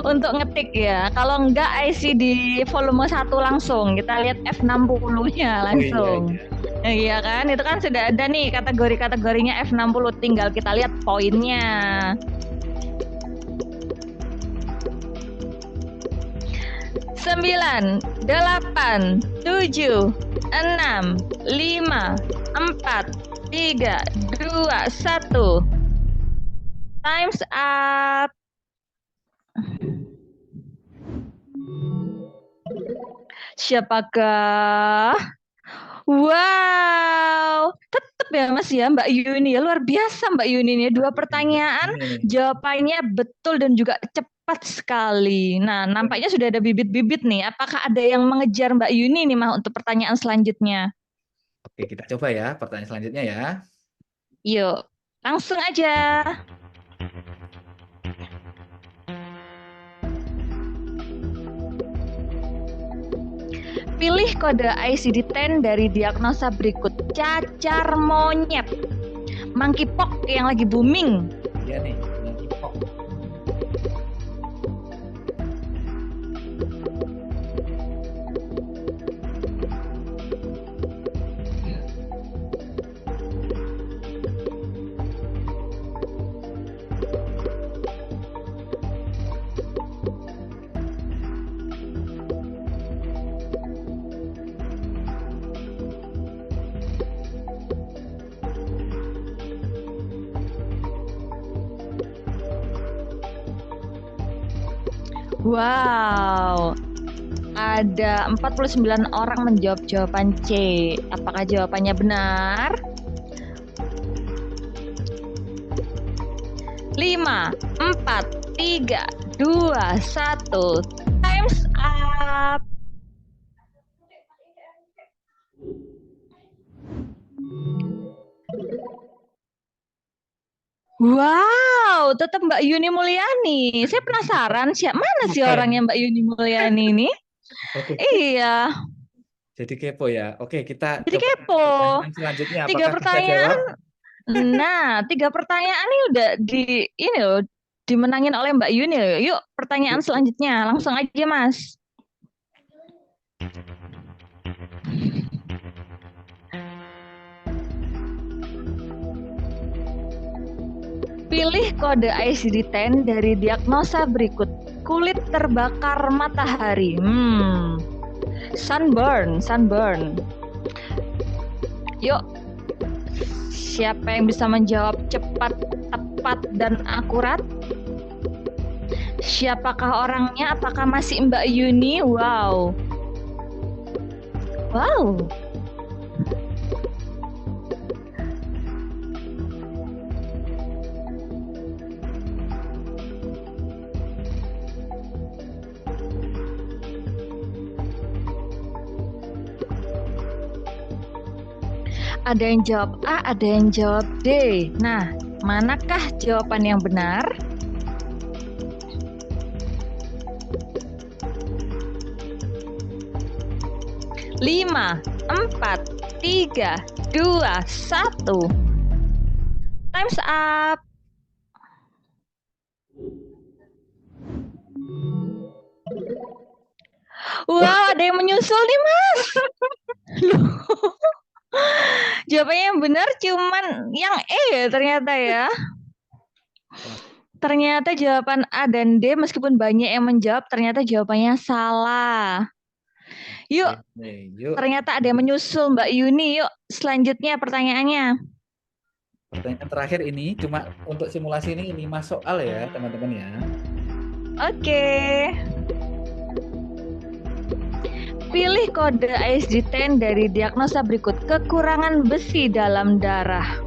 Untuk ngetik ya. Kalau enggak ICD volume 1 langsung. Kita lihat F60-nya langsung. Iya kan? Itu kan sudah ada nih kategori-kategorinya F60. Tinggal kita lihat poinnya. Sembilan, 8, 7, 6, 5, 4, 3, 2, 1. Time's up. Siapakah? Wow, tetap ya Mas ya Mbak Yuni ya, luar biasa Mbak Yuni ini. 2 pertanyaan jawabannya betul dan juga cepat sekali. Nah, nampaknya sudah ada bibit-bibit nih. Apakah ada yang mengejar Mbak Yuni nih Mah untuk pertanyaan selanjutnya? Oke, kita coba ya pertanyaan selanjutnya ya. Yuk, langsung aja. Pilih kode ICD-10 dari diagnosa berikut. Cacar monyet. Monkeypox yang lagi booming. Iya nih, monkeypox. Wow, ada 49 orang menjawab jawaban C. Apakah jawabannya benar? 5, 4, 3, 2, 1. Time's up. Wow, tetap Mbak Yuni Mulyani. Saya penasaran mana sih orangnya Mbak Yuni Mulyani ini? Oke. Iya. Jadi kepo ya. Oke, kita Jadi coba kepo. pertanyaan selanjutnya. 3 Apakah bisa pertanyaan. jawab? Nah, 3 pertanyaan ini udah ini loh, dimenangin oleh Mbak Yuni loh. Yuk, pertanyaan selanjutnya. Langsung aja, Mas. Pilih kode ICD-10 dari diagnosa berikut. Kulit terbakar matahari. Sunburn. Yuk. Siapa yang bisa menjawab cepat, tepat, dan akurat? Siapakah orangnya? Apakah masih Mbak Yuni? Wow. Ada yang jawab A, ada yang jawab D. Nah, manakah jawaban yang benar? Lima, 4, 3, 2, 1. Time's up. Wow, ada yang menyusul nih, Mas. Jawabannya yang benar cuman yang E ya ternyata ya. Ternyata jawaban A dan D meskipun banyak yang menjawab, ternyata jawabannya salah. Yuk, Oke, yuk. ternyata ada yang menyusul Mbak Yuni. Yuk, selanjutnya pertanyaannya. Pertanyaan terakhir ini cuma untuk simulasi ini 5 soal ya, teman-teman ya. Oke. Pilih kode ISD-10 dari diagnosa berikut. Kekurangan besi dalam darah.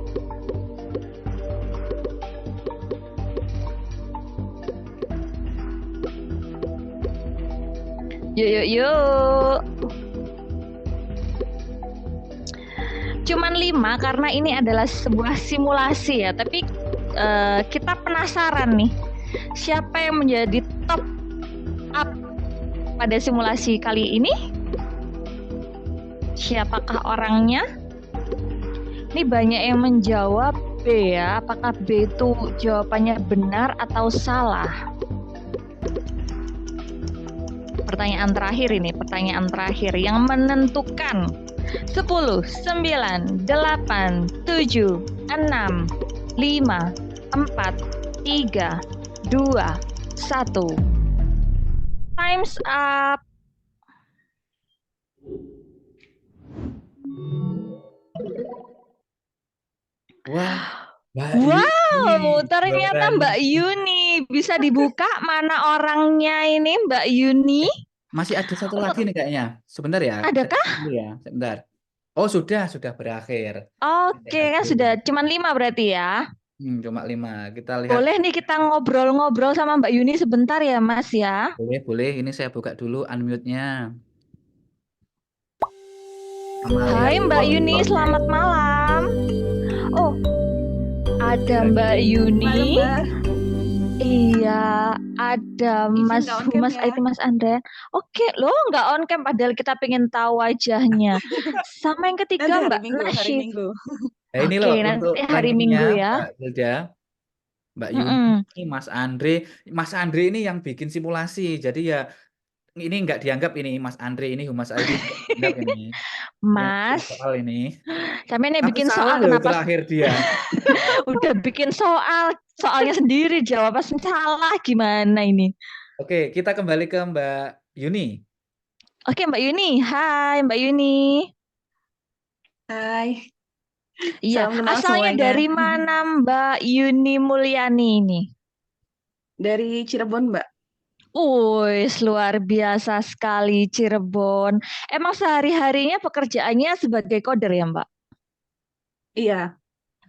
Yuk. Cuman 5 karena ini adalah sebuah simulasi ya. Tapi kita penasaran nih. Siapa yang menjadi top up pada simulasi kali ini? Siapakah orangnya? Ini banyak yang menjawab B ya. Apakah B itu jawabannya benar atau salah? Pertanyaan terakhir ini, pertanyaan terakhir yang menentukan. 10, 9, 8, 7, 6, 5, 4, 3, 2, 1. Time's up. Wah, Mbak Wow, Yuni, ternyata juara Mbak Yuni. Bisa dibuka mana orangnya ini Mbak Yuni? Masih ada satu lagi nih kayaknya. Sebentar ya. Adakah? Dulu ya, sebentar. Oh, sudah berakhir. Oke, kan sudah cuman 5 berarti ya. Cuma 5. Kita lihat. Boleh nih kita ngobrol-ngobrol sama Mbak Yuni sebentar ya, Mas ya. Boleh. Ini saya buka dulu unmute-nya. Hai Mbak Yuni, selamat malam. Oh, ada Mbak Yuni. Iya, ada Mas Humas, itu Mas Andre. Oke, loh nggak on cam padahal kita pengen tahu wajahnya. Sama yang ketiga Mbak Nasyid. Nah, ini Oke, loh nanti untuk hari rankingnya, Minggu ya. Mbak Hilda, Mbak Yuni, Mas Andre. Mas Andre ini yang bikin simulasi. Jadi ya ini nggak dianggap ini Mas Andre ini Humas ID nggak dianggap ini. Mas, Soal ini. sampai nih Tapi bikin salah soal loh kenapa? terakhir dia. Udah bikin soalnya sendiri jawaban salah gimana ini? Oke, kita kembali ke Mbak Yuni. Oke, Mbak Yuni. Hai, Mbak Yuni. Hai, Iya, salam kenal asalnya semuanya. dari mana Mbak Yuni Mulyani ini? Dari Cirebon, Mbak. Wih, luar biasa sekali Cirebon. Emang sehari-harinya pekerjaannya sebagai coder ya, Mbak? Iya,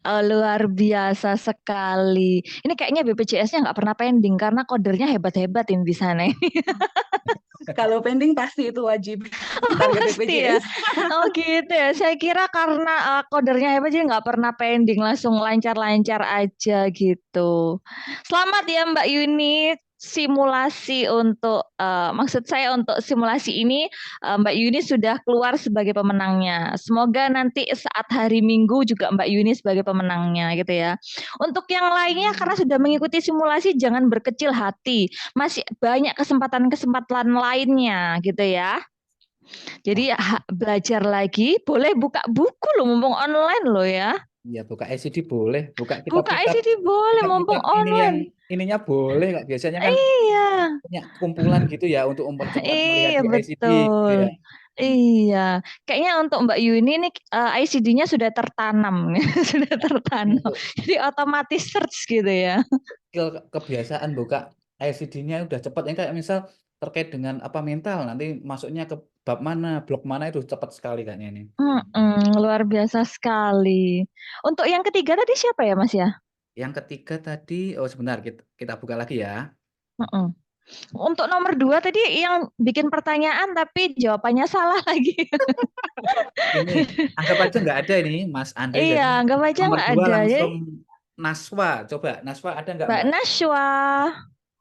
Oh, luar biasa sekali. Ini kayaknya BPJS-nya nggak pernah pending karena codernya hebat-hebat ini di sana. kalau pending pasti itu wajib. Target Pasti ya. BPJS. Oh gitu ya. Saya kira karena codernya hebat jadi nggak pernah pending, langsung lancar-lancar aja gitu. Selamat ya Mbak Yuni. Simulasi untuk maksud saya untuk simulasi ini Mbak Yuni sudah keluar sebagai pemenangnya. Semoga nanti saat hari Minggu juga Mbak Yuni sebagai pemenangnya gitu ya. Untuk yang lainnya karena sudah mengikuti simulasi jangan berkecil hati. Masih banyak kesempatan-kesempatan lainnya gitu ya. Jadi belajar lagi, boleh buka buku loh mumpung online loh ya. Iya, buka ICD boleh, buka Buka kitab-kitab. ICD boleh mumpung Kitab-kitab ini yang online. ininya boleh nggak? Biasanya kan Iya. punya kumpulan gitu ya untuk mempercepat melihat Iya di ICD gitu betul. ya. Iya, kayaknya untuk Mbak Yuni nih ICD-nya sudah tertanam, sudah tertanam. Untuk Jadi otomatis search gitu ya. skill kebiasaan buka ICD-nya udah cepat. Yang kayak misal terkait dengan apa mental, nanti masuknya ke bab mana, blok mana itu cepat sekali kayaknya ini. Luar biasa sekali. Untuk yang ketiga tadi siapa ya Mas ya? Yang ketiga tadi, oh sebentar kita buka lagi ya. Mm-mm. Untuk nomor 2 tadi yang bikin pertanyaan tapi jawabannya salah lagi. Ini anggap aja nggak ada ini Mas Andre. Jadi Iya, anggap aja nomor nggak 2 ada. Jadi langsung Naswa. Coba Naswa ada nggak Mbak Mbak? Nashwa,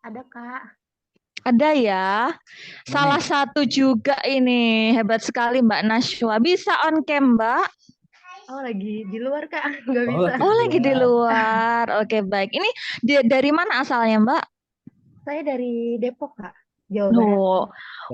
Ada Kak. ada ya. Ini. Salah satu juga ini, hebat sekali Mbak Nashwa. Bisa on cam, Mbak? Oh lagi di luar Kak, nggak Oh, bisa. Oh, lagi di luar. Oke, baik. Ini dari mana asalnya, Mbak? Saya dari Depok Kak, Jawa Barat. Oh,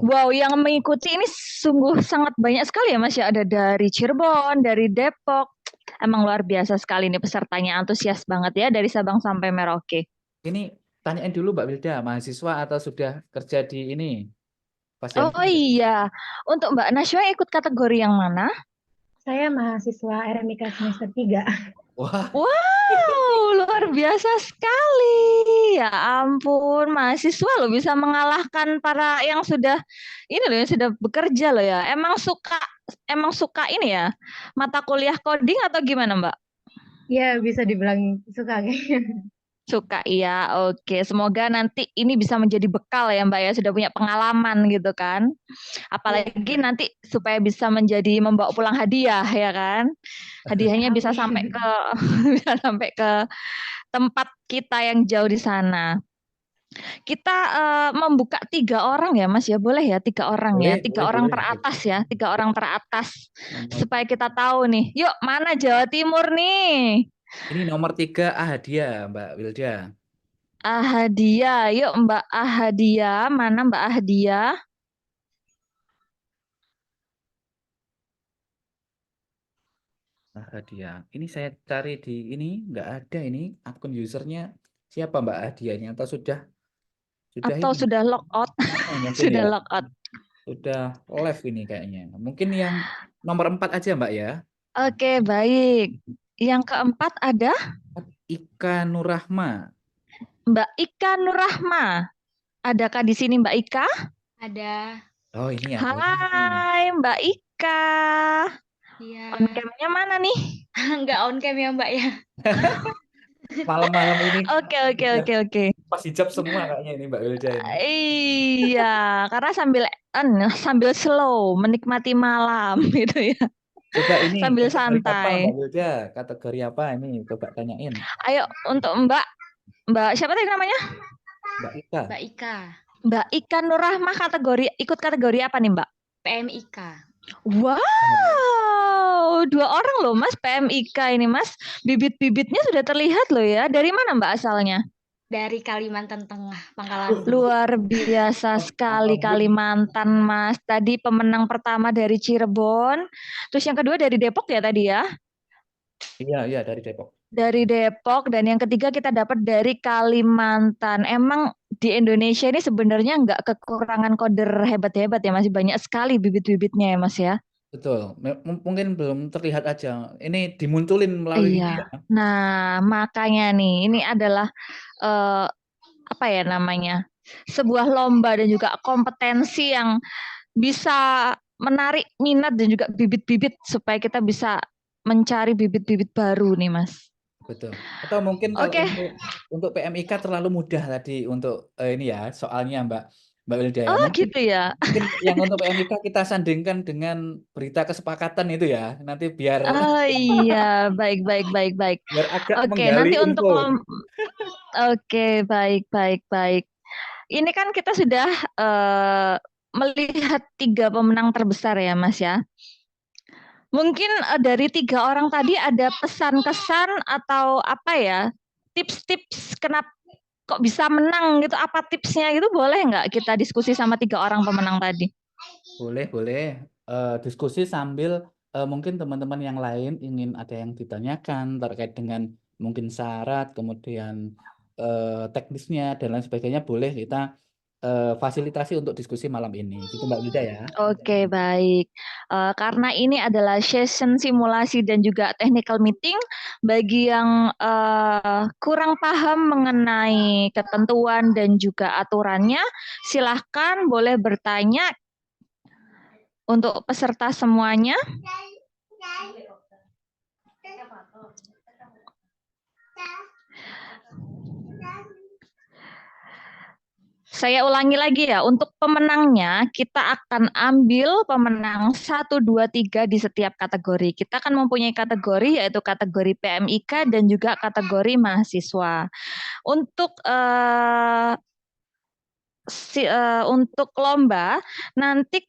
wow, yang mengikuti ini sungguh sangat banyak sekali ya, Mas ya. Ada dari Cirebon, dari Depok. Emang luar biasa sekali nih pesertanya, antusias banget ya dari Sabang sampai Merauke. Ini tanyain dulu Mbak Wilda, mahasiswa atau sudah kerja di ini, Oh Fasiansi? iya, untuk Mbak Najwa ikut kategori yang mana? Saya mahasiswa RMIK semester 3. Wah, Wow, luar biasa sekali. Ya ampun, mahasiswa loh bisa mengalahkan para yang sudah ini loh yang sudah bekerja loh ya. Emang suka ini ya, mata kuliah coding atau gimana, Mbak? Ya, bisa dibilang suka kayaknya. Suka iya, oke. Semoga nanti ini bisa menjadi bekal ya Mbak ya, sudah punya pengalaman gitu kan. Apalagi nanti supaya bisa menjadi membawa pulang hadiah ya kan. Hadiahnya bisa sampai ke bisa sampai ke tempat kita yang jauh di sana. Kita membuka 3 orang ya Mas ya, boleh ya 3 orang ya, boleh, 3 boleh, orang boleh. teratas ya, 3 orang teratas Nomor- supaya kita tahu nih. Yuk mana Jawa Timur nih? Ini nomor 3 Ahdia, Mbak Wilda. Ahdia, yuk Mbak Ahdia, mana Mbak Ahdia? Ahdia. Ini saya cari di ini nggak ada ini akun usernya siapa Mbak Ahdianya atau sudah Atau ini? sudah lock out? Oh, mungkin Sudah ya. lock out. Sudah live ini kayaknya. Mungkin yang nomor 4 aja Mbak ya. Oke, baik. Yang keempat ada Ika Nurrahma. Mbak Ika Nurrahma. Adakah di sini Mbak Ika? Ada. Oh ini ada. Hai Mbak Ika. Iya. On cam-nya mana nih? Nggak on cam ya Mbak ya. Malam-malam ini Oke. pas hijab semua kayaknya ini Mbak Wilda ini. Iya, karena sambil slow menikmati malam gitu ya. Coba ini Sambil kategori apa santai. Mbak Wilda? Kategori apa ini? Coba tanyain. Ayo untuk Mbak siapa tadi namanya? Mbak Ika. Mbak Ika. Mbak Ika Nurrahma ikut kategori apa nih Mbak? PMIK. Wow, 2 orang loh Mas PMIK ini Mas. Bibit-bibitnya sudah terlihat loh ya. Dari mana Mbak asalnya? Dari Kalimantan Tengah, Pangkalan. Luar biasa sekali Kalimantan Mas. Tadi pemenang pertama dari Cirebon. Terus yang kedua dari Depok ya tadi ya? Iya dari Depok. Dari Depok dan yang ketiga kita dapat dari Kalimantan. Emang di Indonesia ini sebenarnya nggak kekurangan coder hebat-hebat ya, masih banyak sekali bibit-bibitnya ya Mas ya. Betul. Mungkin belum terlihat aja. Ini dimunculin melalui ini Iya. ya. Nah, makanya nih ini adalah apa ya namanya? Sebuah lomba dan juga kompetensi yang bisa menarik minat dan juga bibit-bibit supaya kita bisa mencari bibit-bibit baru nih Mas. Betul. Atau mungkin kalau Oke. untuk PMIK terlalu mudah tadi untuk ini ya soalnya Mbak Wilda ya. Oh Mungkin, gitu ya. mungkin yang untuk PMIK kita sandingkan dengan berita kesepakatan itu ya. Nanti biar Oh iya, baik. biar agak Oke, menggali nanti untuk info. Oke, baik. Ini kan kita sudah melihat 3 pemenang terbesar ya, Mas ya. Mungkin dari 3 orang tadi ada pesan-kesan atau apa ya, tips-tips kenapa kok bisa menang gitu, apa tipsnya gitu, boleh nggak kita diskusi sama 3 orang pemenang tadi? Boleh. Diskusi sambil mungkin teman-teman yang lain ingin ada yang ditanyakan terkait dengan mungkin syarat, kemudian teknisnya dan lain sebagainya, boleh kita fasilitasi untuk diskusi malam ini. Gitu Mbak Wilda ya. Oke, baik. Karena ini adalah session simulasi dan juga technical meeting, bagi yang kurang paham mengenai ketentuan dan juga aturannya, silahkan boleh bertanya untuk peserta semuanya. Saya ulangi lagi ya, untuk pemenangnya kita akan ambil pemenang 1, 2, 3 di setiap kategori. Kita akan mempunyai kategori yaitu kategori PMIK dan juga kategori mahasiswa. Untuk lomba nanti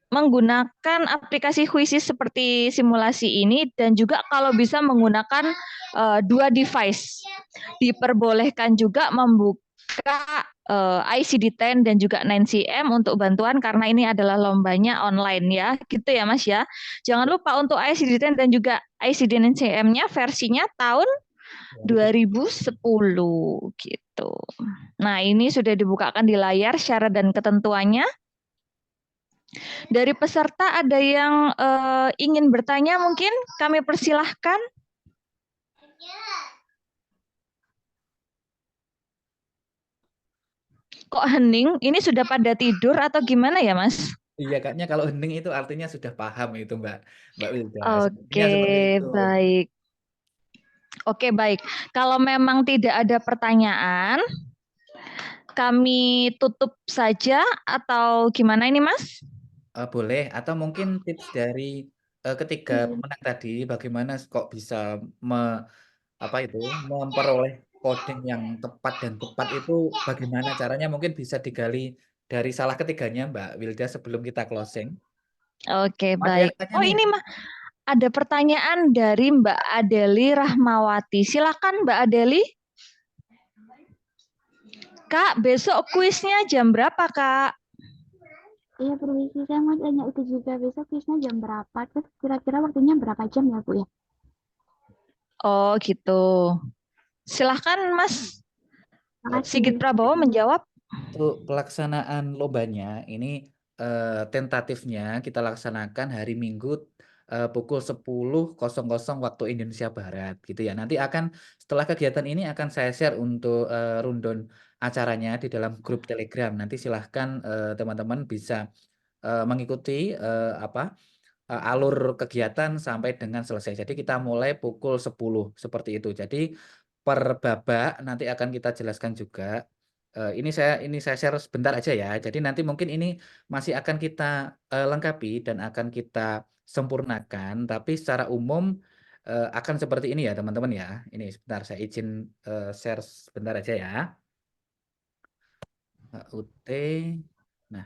menggunakan aplikasi Quizzes seperti simulasi ini dan juga kalau bisa menggunakan 2 device. Diperbolehkan juga membuka ICD-10 dan juga 9CM untuk bantuan karena ini adalah lombanya online ya, gitu ya Mas ya. Jangan lupa untuk ICD-10 dan juga ICD-9CM-nya versinya tahun 2010 gitu. Nah, ini sudah dibukakan di layar syarat dan ketentuannya. Dari peserta ada yang ingin bertanya mungkin kami persilahkan. Kok hening? Ini sudah pada tidur atau gimana ya, Mas? Iya, kayaknya kalau hening itu artinya sudah paham itu Mbak Wilda. Sepertinya Oke, seperti itu. baik. Oke, baik. Kalau memang tidak ada pertanyaan, kami tutup saja atau gimana ini, Mas? Boleh, atau mungkin tips dari ketiga pemenang tadi, bagaimana kok bisa memperoleh coding yang tepat dan tepat itu bagaimana caranya? Mungkin bisa digali dari salah ketiganya Mbak Wilda sebelum kita closing. Oke, Ada yang baik. tanya Oh, nih. ini mah ada pertanyaan dari Mbak Adeli Rahmawati. Silakan Mbak Adeli. Kak, besok kuisnya jam berapa, Kak? Iya, permisi, saya mau tanya itu juga. Besok kuisnya jam berapa? Terus kira-kira waktunya berapa jam ya, Bu ya? Oh, gitu. Silahkan, Mas Sigit Makasih. Prabowo menjawab. Untuk pelaksanaan lombanya ini tentatifnya kita laksanakan hari Minggu pukul 10.00 waktu Indonesia Barat gitu ya. Nanti setelah kegiatan ini akan saya share untuk rundown acaranya di dalam grup Telegram. Nanti silahkan teman-teman bisa mengikuti alur kegiatan sampai dengan selesai. Jadi kita mulai pukul 10 seperti itu. Jadi per babak nanti akan kita jelaskan juga. Ini saya share sebentar aja ya. Jadi nanti mungkin ini masih akan kita lengkapi dan akan kita sempurnakan. Tapi secara umum akan seperti ini ya teman-teman ya. Ini sebentar saya izin share sebentar aja ya. UT. Nah,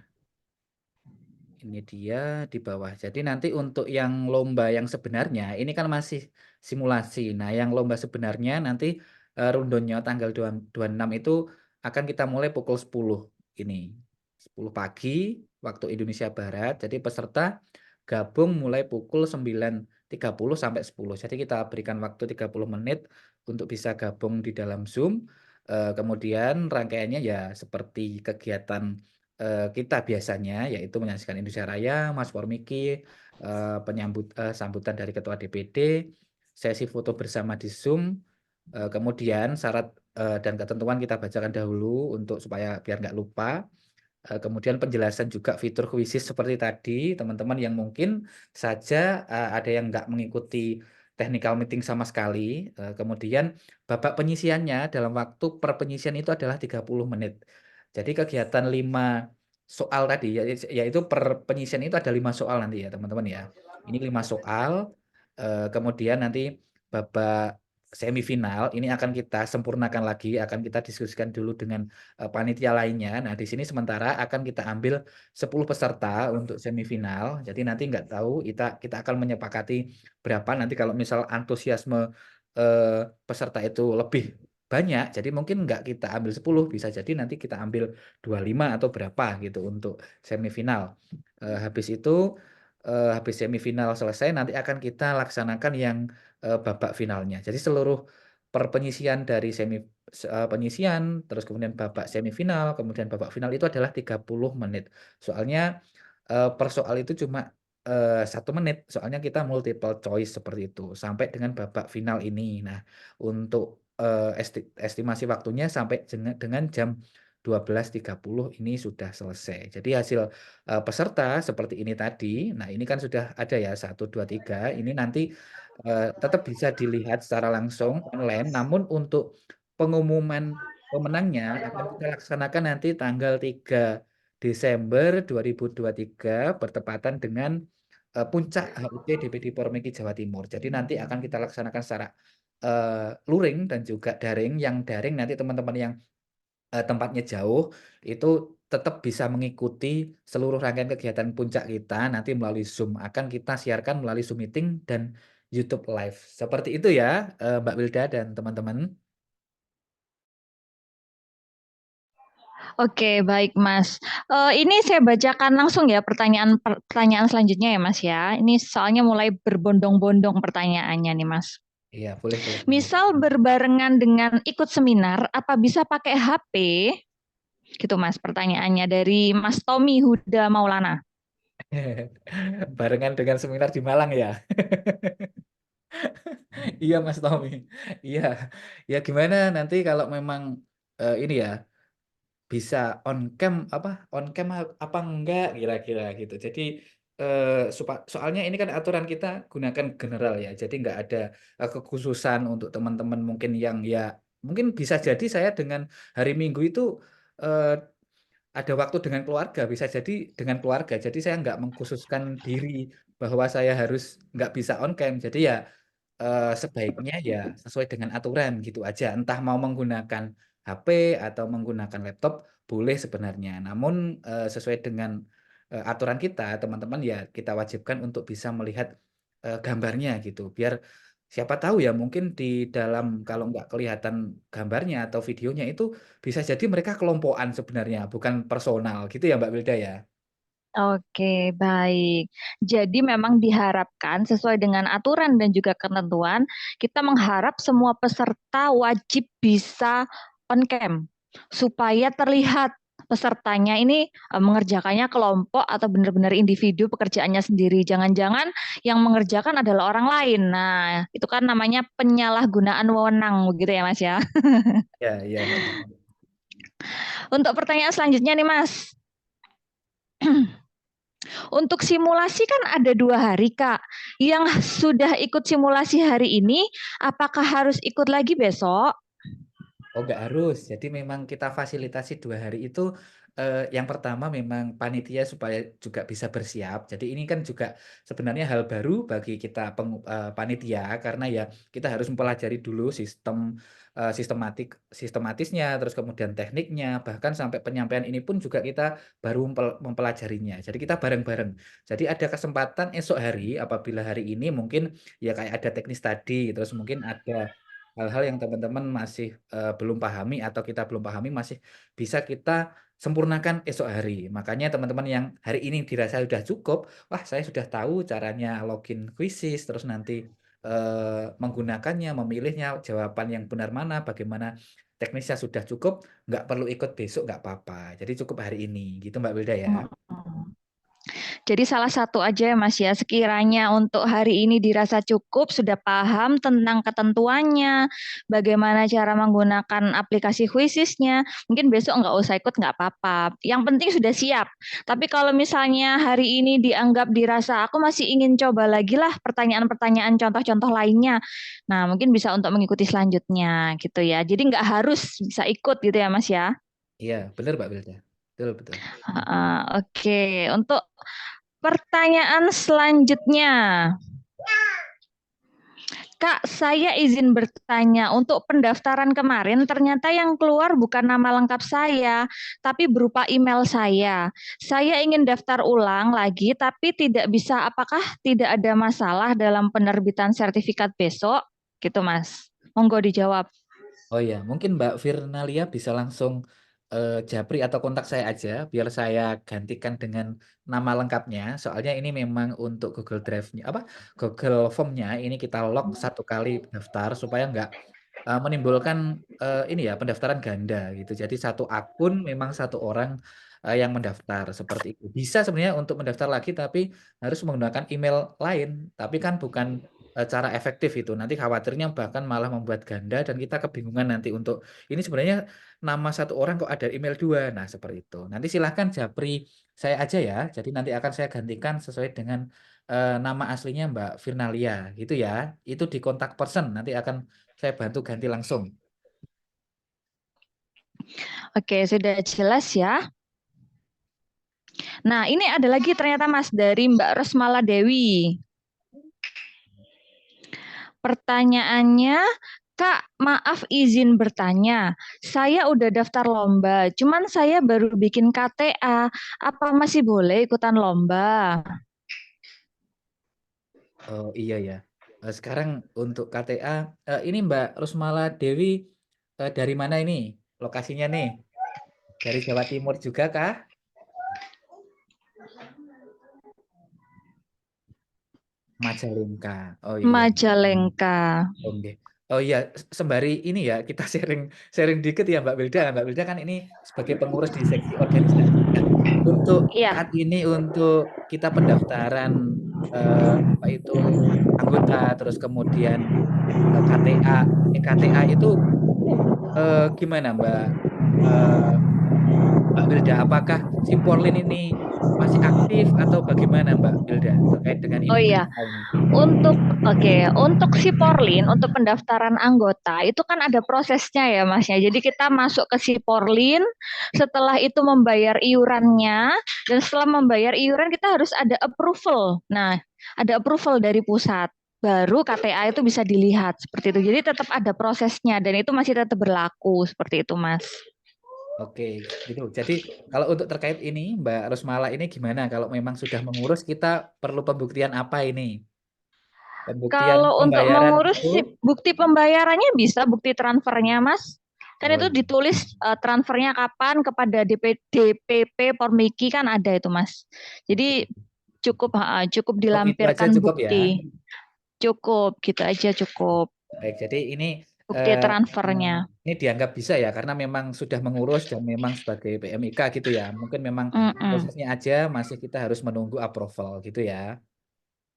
ini dia di bawah. Jadi nanti untuk yang lomba yang sebenarnya ini kan masih simulasi. Nah, yang lomba sebenarnya nanti rundonnya tanggal 26 itu akan kita mulai pukul 10 ini. 10 pagi waktu Indonesia Barat. Jadi peserta gabung mulai pukul 9.30 sampai 10. Jadi kita berikan waktu 30 menit untuk bisa gabung di dalam Zoom. Kemudian rangkaiannya ya seperti kegiatan kita biasanya yaitu menyaksikan Indonesia Raya, Mas Formiki, sambutan dari Ketua DPD, sesi foto bersama di Zoom, kemudian syarat dan ketentuan kita bacakan dahulu untuk supaya biar nggak lupa. Kemudian penjelasan juga fitur kuisis seperti tadi, teman-teman yang mungkin saja ada yang nggak mengikuti technical meeting sama sekali. Kemudian babak penyisiannya dalam waktu per penyisian itu adalah 30 menit. Jadi kegiatan 5 soal tadi, yaitu per penyisian itu ada 5 soal nanti ya teman-teman ya. Ini 5 soal, kemudian nanti babak semifinal ini akan kita sempurnakan lagi, akan kita diskusikan dulu dengan panitia lainnya. Nah, di sini sementara akan kita ambil 10 peserta untuk semifinal. Jadi nanti nggak tahu kita akan menyepakati berapa nanti kalau misal antusiasme peserta itu lebih banyak, jadi mungkin nggak kita ambil 10, bisa jadi nanti kita ambil 25 atau berapa gitu untuk semifinal. Habis itu habis semifinal selesai nanti akan kita laksanakan yang babak finalnya. Jadi seluruh perpenyisian dari penyisian, terus kemudian babak semifinal, kemudian babak final itu adalah 30 menit. Soalnya per soal itu cuma 1 menit, soalnya kita multiple choice seperti itu sampai dengan babak final ini. Nah, untuk estimasi waktunya sampai dengan jam 12.30 ini sudah selesai. Jadi hasil peserta seperti ini tadi, nah ini kan sudah ada ya 1, 2, 3, ini nanti tetap bisa dilihat secara langsung online, namun untuk pengumuman pemenangnya akan kita laksanakan nanti tanggal 3 Desember 2023 bertepatan dengan puncak HUT DPD Pormeki Jawa Timur. Jadi nanti akan kita laksanakan secara luring dan juga daring. Yang daring nanti teman-teman yang tempatnya jauh itu tetap bisa mengikuti seluruh rangkaian kegiatan puncak kita nanti melalui Zoom. Akan kita siarkan melalui Zoom Meeting dan YouTube Live. Seperti itu ya, Mbak Wilda dan teman-teman. Oke, baik Mas. Ini saya bacakan langsung ya pertanyaan selanjutnya ya Mas ya. Ini soalnya mulai berbondong-bondong pertanyaannya nih Mas. Iya, boleh, boleh. Misal berbarengan dengan ikut seminar, apa bisa pakai HP? Gitu Mas, pertanyaannya dari Mas Tommy Huda Maulana. Barengan dengan seminar di Malang ya. Iya Mas Tommy. Iya. Ya gimana nanti kalau memang ini ya bisa on cam apa enggak kira-kira gitu. Jadi soalnya ini kan aturan kita gunakan general ya. Jadi nggak ada kekhususan untuk teman-teman mungkin yang ya mungkin bisa jadi saya dengan hari Minggu itu eh, ada waktu dengan keluarga, bisa jadi dengan keluarga. Jadi saya nggak mengkhususkan diri bahwa saya harus nggak bisa on cam. Jadi ya sebaiknya ya sesuai dengan aturan gitu aja. Entah mau menggunakan HP atau menggunakan laptop boleh sebenarnya. Namun sesuai dengan aturan kita, teman-teman ya kita wajibkan untuk bisa melihat gambarnya gitu. Biar siapa tahu ya mungkin di dalam kalau nggak kelihatan gambarnya atau videonya itu bisa jadi mereka kelompokan sebenarnya, bukan personal gitu ya Mbak Wilda ya. Oke, baik. Jadi memang diharapkan sesuai dengan aturan dan juga ketentuan, kita mengharap semua peserta wajib bisa on cam supaya terlihat pesertanya ini mengerjakannya kelompok atau benar-benar individu pekerjaannya sendiri. Jangan-jangan yang mengerjakan adalah orang lain. Nah, itu kan namanya penyalahgunaan wewenang begitu ya, Mas ya. Ya, ya Mbak. Untuk pertanyaan selanjutnya nih, Mas. Untuk simulasi kan ada 2 hari, Kak. Yang sudah ikut simulasi hari ini, apakah harus ikut lagi besok? Oh, nggak harus. Jadi memang kita fasilitasi 2 hari itu yang pertama memang panitia supaya juga bisa bersiap. Jadi ini kan juga sebenarnya hal baru bagi kita panitia karena ya kita harus mempelajari dulu sistematisnya, terus kemudian tekniknya, bahkan sampai penyampaian ini pun juga kita baru mempelajarinya. Jadi kita bareng-bareng. Jadi ada kesempatan esok hari apabila hari ini mungkin ya kayak ada teknis tadi, terus mungkin ada hal-hal yang teman-teman masih belum pahami atau kita belum pahami masih bisa kita sempurnakan esok hari. Makanya teman-teman yang hari ini dirasa sudah cukup, wah saya sudah tahu caranya login Quizzes, terus nanti menggunakannya, memilihnya, jawaban yang benar mana, bagaimana teknisnya sudah cukup, nggak perlu ikut besok, nggak apa-apa. Jadi cukup hari ini, gitu Mbak Wilda ya. Jadi salah satu aja ya Mas ya, sekiranya untuk hari ini dirasa cukup, sudah paham tentang ketentuannya, bagaimana cara menggunakan aplikasi Quiziznya, mungkin besok nggak usah ikut nggak apa-apa. Yang penting sudah siap. Tapi kalau misalnya hari ini dianggap dirasa aku masih ingin coba lagi lah pertanyaan-pertanyaan contoh-contoh lainnya. Nah mungkin bisa untuk mengikuti selanjutnya gitu ya. Jadi nggak harus bisa ikut gitu ya Mas ya. Iya, benar Mbak Wilda. Betul, betul. Oke, untuk pertanyaan selanjutnya. Kak, saya izin bertanya, untuk pendaftaran kemarin ternyata yang keluar bukan nama lengkap saya, tapi berupa email saya. Saya ingin daftar ulang lagi, tapi tidak bisa. Apakah tidak ada masalah dalam penerbitan sertifikat besok? Gitu, Mas. Monggo dijawab. Oh ya, mungkin Mbak Firnalia bisa langsung japri atau kontak saya aja, biar saya gantikan dengan nama lengkapnya. Soalnya ini memang untuk Google Drive-nya, Google Form-nya ini kita log 1 kali daftar supaya nggak menimbulkan ini ya pendaftaran ganda gitu. Jadi satu akun memang 1 orang yang mendaftar seperti itu. Bisa sebenarnya untuk mendaftar lagi, tapi harus menggunakan email lain. Tapi kan bukan cara efektif itu. Nanti khawatirnya bahkan malah membuat ganda dan kita kebingungan nanti untuk ini sebenarnya nama 1 orang kok ada email 2. Nah, seperti itu. Nanti silahkan japri saya aja ya. Jadi nanti akan saya gantikan sesuai dengan nama aslinya Mbak Firnalia gitu ya. Itu di kontak person nanti akan saya bantu ganti langsung. Oke, sudah jelas ya. Nah, ini ada lagi ternyata Mas dari Mbak Rosmala Dewi. Pertanyaannya, Kak, maaf izin bertanya. Saya udah daftar lomba, cuman saya baru bikin KTA. Apa masih boleh ikutan lomba? Oh iya ya. Sekarang untuk KTA, ini Mbak Rusmala Dewi dari mana ini? Lokasinya nih? Dari Jawa Timur juga kah? Majalengka. Oh iya. Majalengka. Oke. Oh iya, sembari ini ya kita sharing dikit ya Mbak Wilda. Mbak Wilda kan ini sebagai pengurus di seksi organisasi. Nah, untuk Iya. saat ini untuk kita pendaftaran apa itu anggota, terus kemudian KTA, KTA itu gimana Mbak Wilda? Apakah Simporlin ini masih aktif atau bagaimana Mbak Wilda terkait dengan Oh ini? iya, untuk si Porlin, untuk pendaftaran anggota itu kan ada prosesnya ya Mas ya. Jadi kita masuk ke si Porlin, setelah itu membayar iurannya, dan setelah membayar iuran kita harus ada approval. Nah, ada approval dari pusat, baru KTA itu bisa dilihat seperti itu. Jadi tetap ada prosesnya dan itu masih tetap berlaku seperti itu Mas. Oke, gitu. Jadi kalau untuk terkait ini Mbak Rosmala ini gimana? Kalau memang sudah mengurus kita perlu pembuktian apa ini? Pembuktian Kalau untuk pembayaran mengurus itu? bukti pembayarannya bisa bukti transfernya, Mas. Kan Oh itu iya. ditulis transfernya kapan kepada DPP Pormiki kan ada itu, Mas. Jadi cukup Oh, itu aja dilampirkan cukup ya. bukti. Cukup, gitu aja cukup. Baik, jadi ini Bukti transfernya. ini dianggap bisa ya karena memang sudah mengurus dan memang sebagai PMIK gitu ya. Mungkin memang prosesnya aja masih kita harus menunggu approval gitu ya.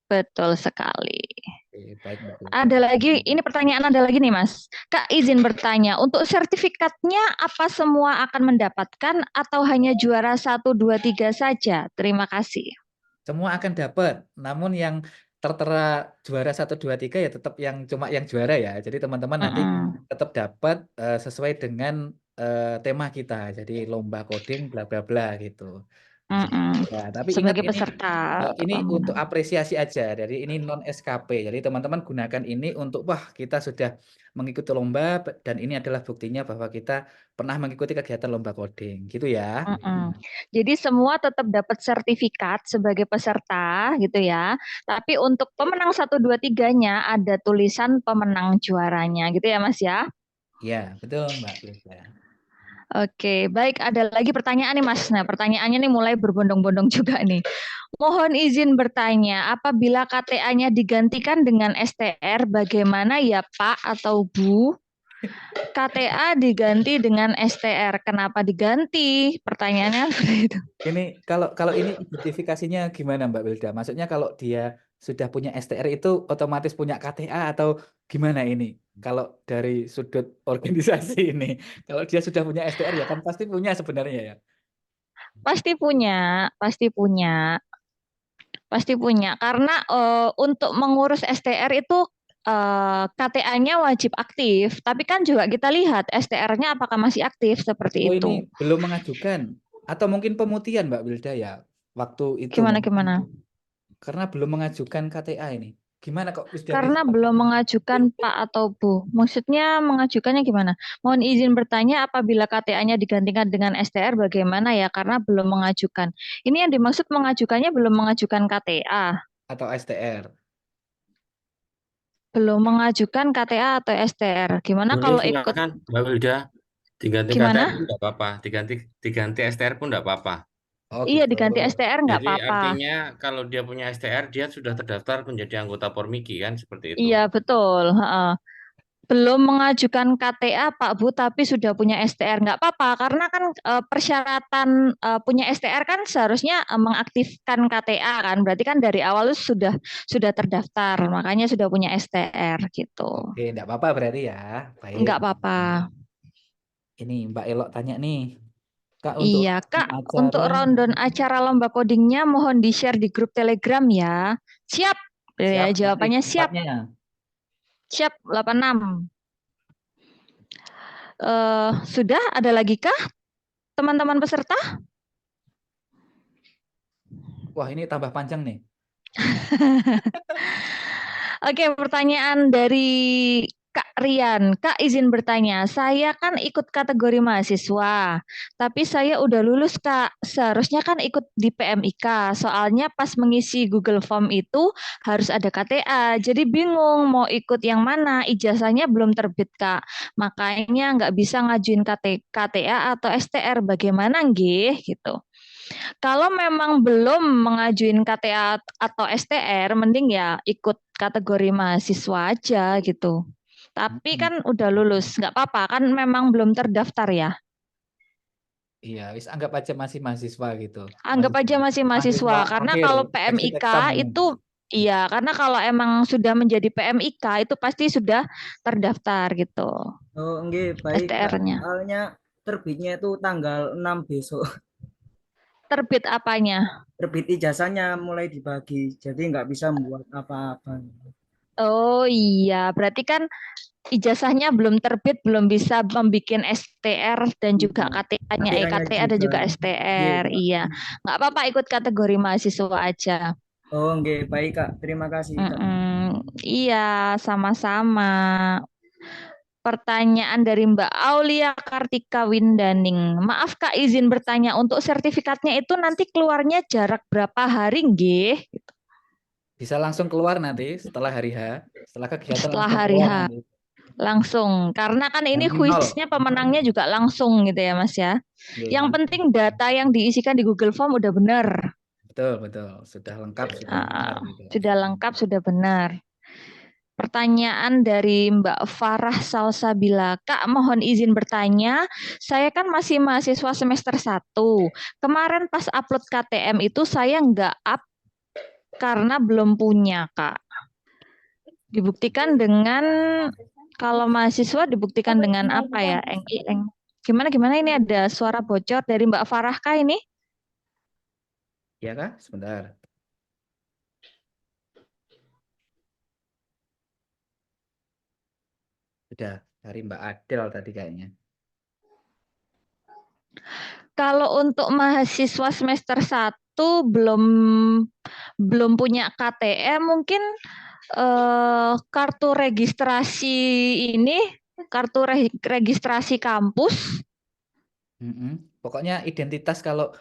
Betul sekali. Oke, baik Mbak Wilda. Ada lagi, ini pertanyaan ada lagi nih Mas. Kak izin bertanya, untuk sertifikatnya apa semua akan mendapatkan atau hanya juara 1, 2, 3 saja? Terima kasih. Semua akan dapat, namun yang tertera juara 1, 2, 3 ya tetap cuma yang juara ya. Jadi teman-teman nanti tetap dapat sesuai dengan tema kita. Jadi lomba coding bla bla bla gitu. Ya, tapi ingat Sebagai peserta ini pembangunan. untuk apresiasi aja. Jadi ini non SKP. Jadi teman-teman gunakan ini untuk wah kita sudah mengikuti lomba dan ini adalah buktinya bahwa kita pernah mengikuti kegiatan lomba coding, gitu ya. Jadi semua tetap dapat sertifikat sebagai peserta gitu ya. Tapi untuk pemenang 1, 2, 3-nya ada tulisan pemenang juaranya gitu ya Mas ya. Iya, betul Mbak Wilda. Oke, baik. Ada lagi pertanyaan nih Mas. Nah, pertanyaannya nih mulai berbondong-bondong juga nih. Mohon izin bertanya, apabila KTA-nya digantikan dengan STR, bagaimana ya Pak atau Bu? KTA diganti dengan STR, kenapa diganti? Pertanyaannya seperti itu. Ini kalau ini identifikasinya gimana Mbak Wilda? Maksudnya kalau dia sudah punya STR itu otomatis punya KTA atau gimana ini? Kalau dari sudut organisasi ini, kalau dia sudah punya STR ya kan pasti punya sebenarnya ya. Pasti punya, pasti punya. Pasti punya. Karena untuk mengurus STR itu KTA-nya wajib aktif. Tapi kan juga kita lihat STR-nya apakah masih aktif seperti Oh itu. ini belum mengajukan atau mungkin pemutihan Mbak Wilda ya waktu itu. Gimana? Karena belum mengajukan KTA ini. Gimana kok sudah Karena bisa? belum mengajukan Pak atau Bu. Maksudnya mengajukannya gimana? Mohon izin bertanya apabila KTA-nya digantikan dengan STR bagaimana ya? Karena belum mengajukan. Ini yang dimaksud mengajukannya belum mengajukan KTA. Atau STR. Belum mengajukan KTA atau STR. Gimana Boleh kalau ikut? silakan Mbak Wilda. Diganti Gimana? KTR pun nggak apa-apa. Diganti STR pun nggak apa-apa. Oh Iya, gitu. diganti STR nggak Jadi apa-apa. artinya kalau dia punya STR, dia sudah terdaftar menjadi anggota Pormiki kan seperti itu. Iya, betul. Belum mengajukan KTA Pak Bu, tapi sudah punya STR. Nggak apa-apa, karena kan persyaratan punya STR kan seharusnya mengaktifkan KTA kan. Berarti kan dari awal sudah terdaftar, makanya sudah punya STR gitu. Oke, enggak apa-apa berarti ya. Baik. Nggak apa-apa. Ini Mbak Elok tanya nih. Kak, Iya, Kak, untuk rundown acara lomba codingnya mohon di-share di grup Telegram ya. Siap. Ya, siap, jawabannya nanti siap. tempatnya. Siap, 86. Sudah ada lagi kah teman-teman peserta? Wah, ini tambah panjang nih. Oke, pertanyaan dari Kak Rian. Kak izin bertanya, saya kan ikut kategori mahasiswa, tapi saya udah lulus Kak. Seharusnya kan ikut di PMIK, soalnya pas mengisi Google Form itu harus ada KTA. Jadi bingung mau ikut yang mana, ijazahnya belum terbit Kak. Makanya nggak bisa ngajuin KTA atau STR. Bagaimana nggih? Gitu. Kalau memang belum mengajuin KTA atau STR, mending ya ikut kategori mahasiswa aja gitu. Tapi kan udah lulus, nggak apa-apa, kan memang belum terdaftar ya. Iya, wis anggap aja masih mahasiswa gitu. Anggap aja masih mahasiswa, karena akhir kalau exit PMIK examnya. itu, iya, karena kalau emang sudah menjadi PMIK itu pasti sudah terdaftar gitu, Oh, enggak, baik, Kak. STR-nya. Soalnya terbitnya itu tanggal 6 besok. Terbit apanya? Terbit ijazahnya mulai dibagi, jadi nggak bisa membuat apa-apa. Oh iya, berarti kan ijazahnya belum terbit, belum bisa membuat STR dan juga KTA-nya, KTA-nya KTA dan juga juga. STR. Iya, Kak. Iya, nggak apa-apa ikut kategori mahasiswa aja. Oh, enggak, baik, Kak. Terima kasih, Kak. Iya, sama-sama. Pertanyaan dari Mbak Aulia Kartika Windaning. Maaf Kak, izin bertanya, untuk sertifikatnya itu nanti keluarnya jarak berapa hari, nggih? Bisa langsung keluar nanti setelah hari H, setelah kegiatan Setelah langsung hari keluar H. nanti. Langsung, karena kan ini Hari nol. kuisnya pemenangnya juga langsung gitu ya Mas ya. Iya, Yang penting data yang diisikan di Google Form udah benar. betul, sudah lengkap, sudah benar gitu. Sudah lengkap, sudah benar. Pertanyaan dari Mbak Farah Salsabila. Kak, mohon izin bertanya. Saya kan masih mahasiswa semester 1. Kemarin pas upload KTM itu saya nggak up karena belum punya, Kak. Dibuktikan dengan, kalau mahasiswa dibuktikan dengan apa ya? Gimana ini ada suara bocor dari Mbak Farah kah ini? Iya kah? Sebentar. Sudah dari Mbak Adel tadi kayaknya. Kalau untuk mahasiswa semester 1 belum punya KTM, mungkin kartu registrasi ini, kartu registrasi kampus. Pokoknya identitas kalau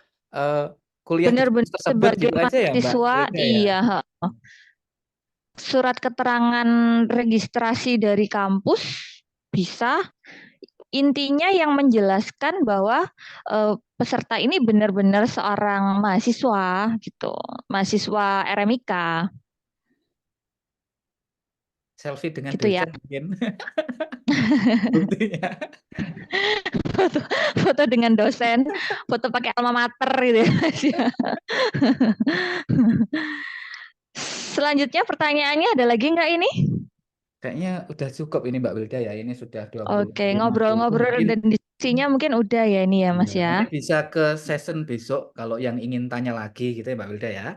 kuliah di Benar-benar kampus tersebut sebagai gitu aja ya, Mbak mahasiswa, Wilda ya? iya. Surat keterangan registrasi dari kampus bisa. Intinya yang menjelaskan bahwa peserta ini benar-benar seorang mahasiswa gitu, mahasiswa RMIK. Selfie dengan Gitu ya. dosen mungkin. Buktinya. Foto dengan dosen, foto pakai alma mater gitu ya. Selanjutnya pertanyaannya ada lagi nggak ini? Kayaknya udah cukup ini Mbak Wilda ya. Ini sudah 20. Oke, ngobrol-ngobrol dan diskusinya mungkin udah ya ini ya Mas ya. Nanti bisa ke session besok kalau yang ingin tanya lagi gitu ya Mbak Wilda ya.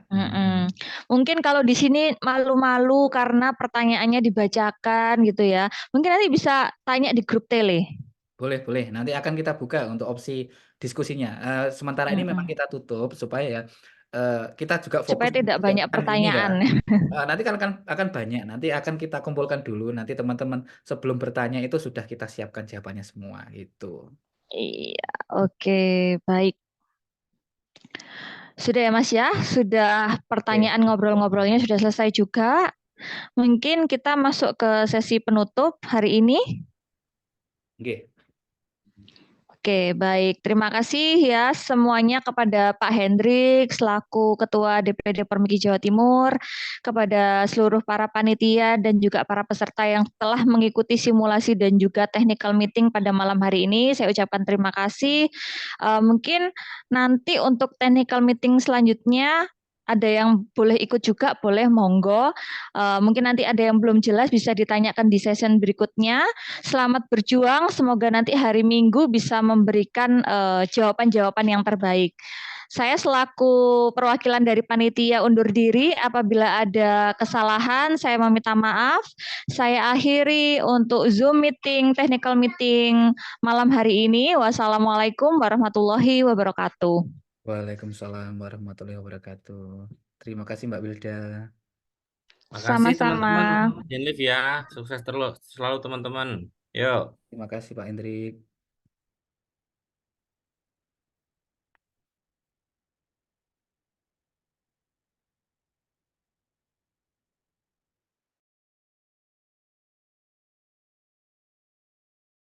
Mungkin kalau di sini malu-malu karena pertanyaannya dibacakan gitu ya. Mungkin nanti bisa tanya di grup tele. Boleh. Nanti akan kita buka untuk opsi diskusinya. Sementara ini memang kita tutup supaya ya kita juga fokus supaya tidak banyak pertanyaan. Ini, kan. Nanti akan banyak. Nanti akan kita kumpulkan dulu. Nanti teman-teman sebelum bertanya itu sudah kita siapkan jawabannya semua gitu. Iya, oke, baik. Sudah ya Mas ya, sudah pertanyaan ngobrol-ngobrolnya sudah selesai juga. Mungkin kita masuk ke sesi penutup hari ini. Oke. Oke, baik. Terima kasih ya semuanya kepada Pak Hendrik selaku Ketua DPD Permiki Jawa Timur, kepada seluruh para panitia dan juga para peserta yang telah mengikuti simulasi dan juga technical meeting pada malam hari ini. Saya ucapkan terima kasih. Mungkin nanti untuk technical meeting selanjutnya ada yang boleh ikut juga, boleh monggo. Mungkin nanti ada yang belum jelas bisa ditanyakan di session berikutnya. Selamat berjuang, semoga nanti hari Minggu bisa memberikan jawaban-jawaban yang terbaik. Saya selaku perwakilan dari panitia undur diri. Apabila ada kesalahan, saya meminta maaf. Saya akhiri untuk Zoom meeting, technical meeting malam hari ini. Wassalamualaikum warahmatullahi wabarakatuh. Waalaikumsalam warahmatullahi wabarakatuh. Terima kasih Mbak Wilda. Makasih Sama-sama. teman-teman. Jangan live ya. Sukses terus selalu teman-teman. Yuk. Terima kasih Pak Hendrik.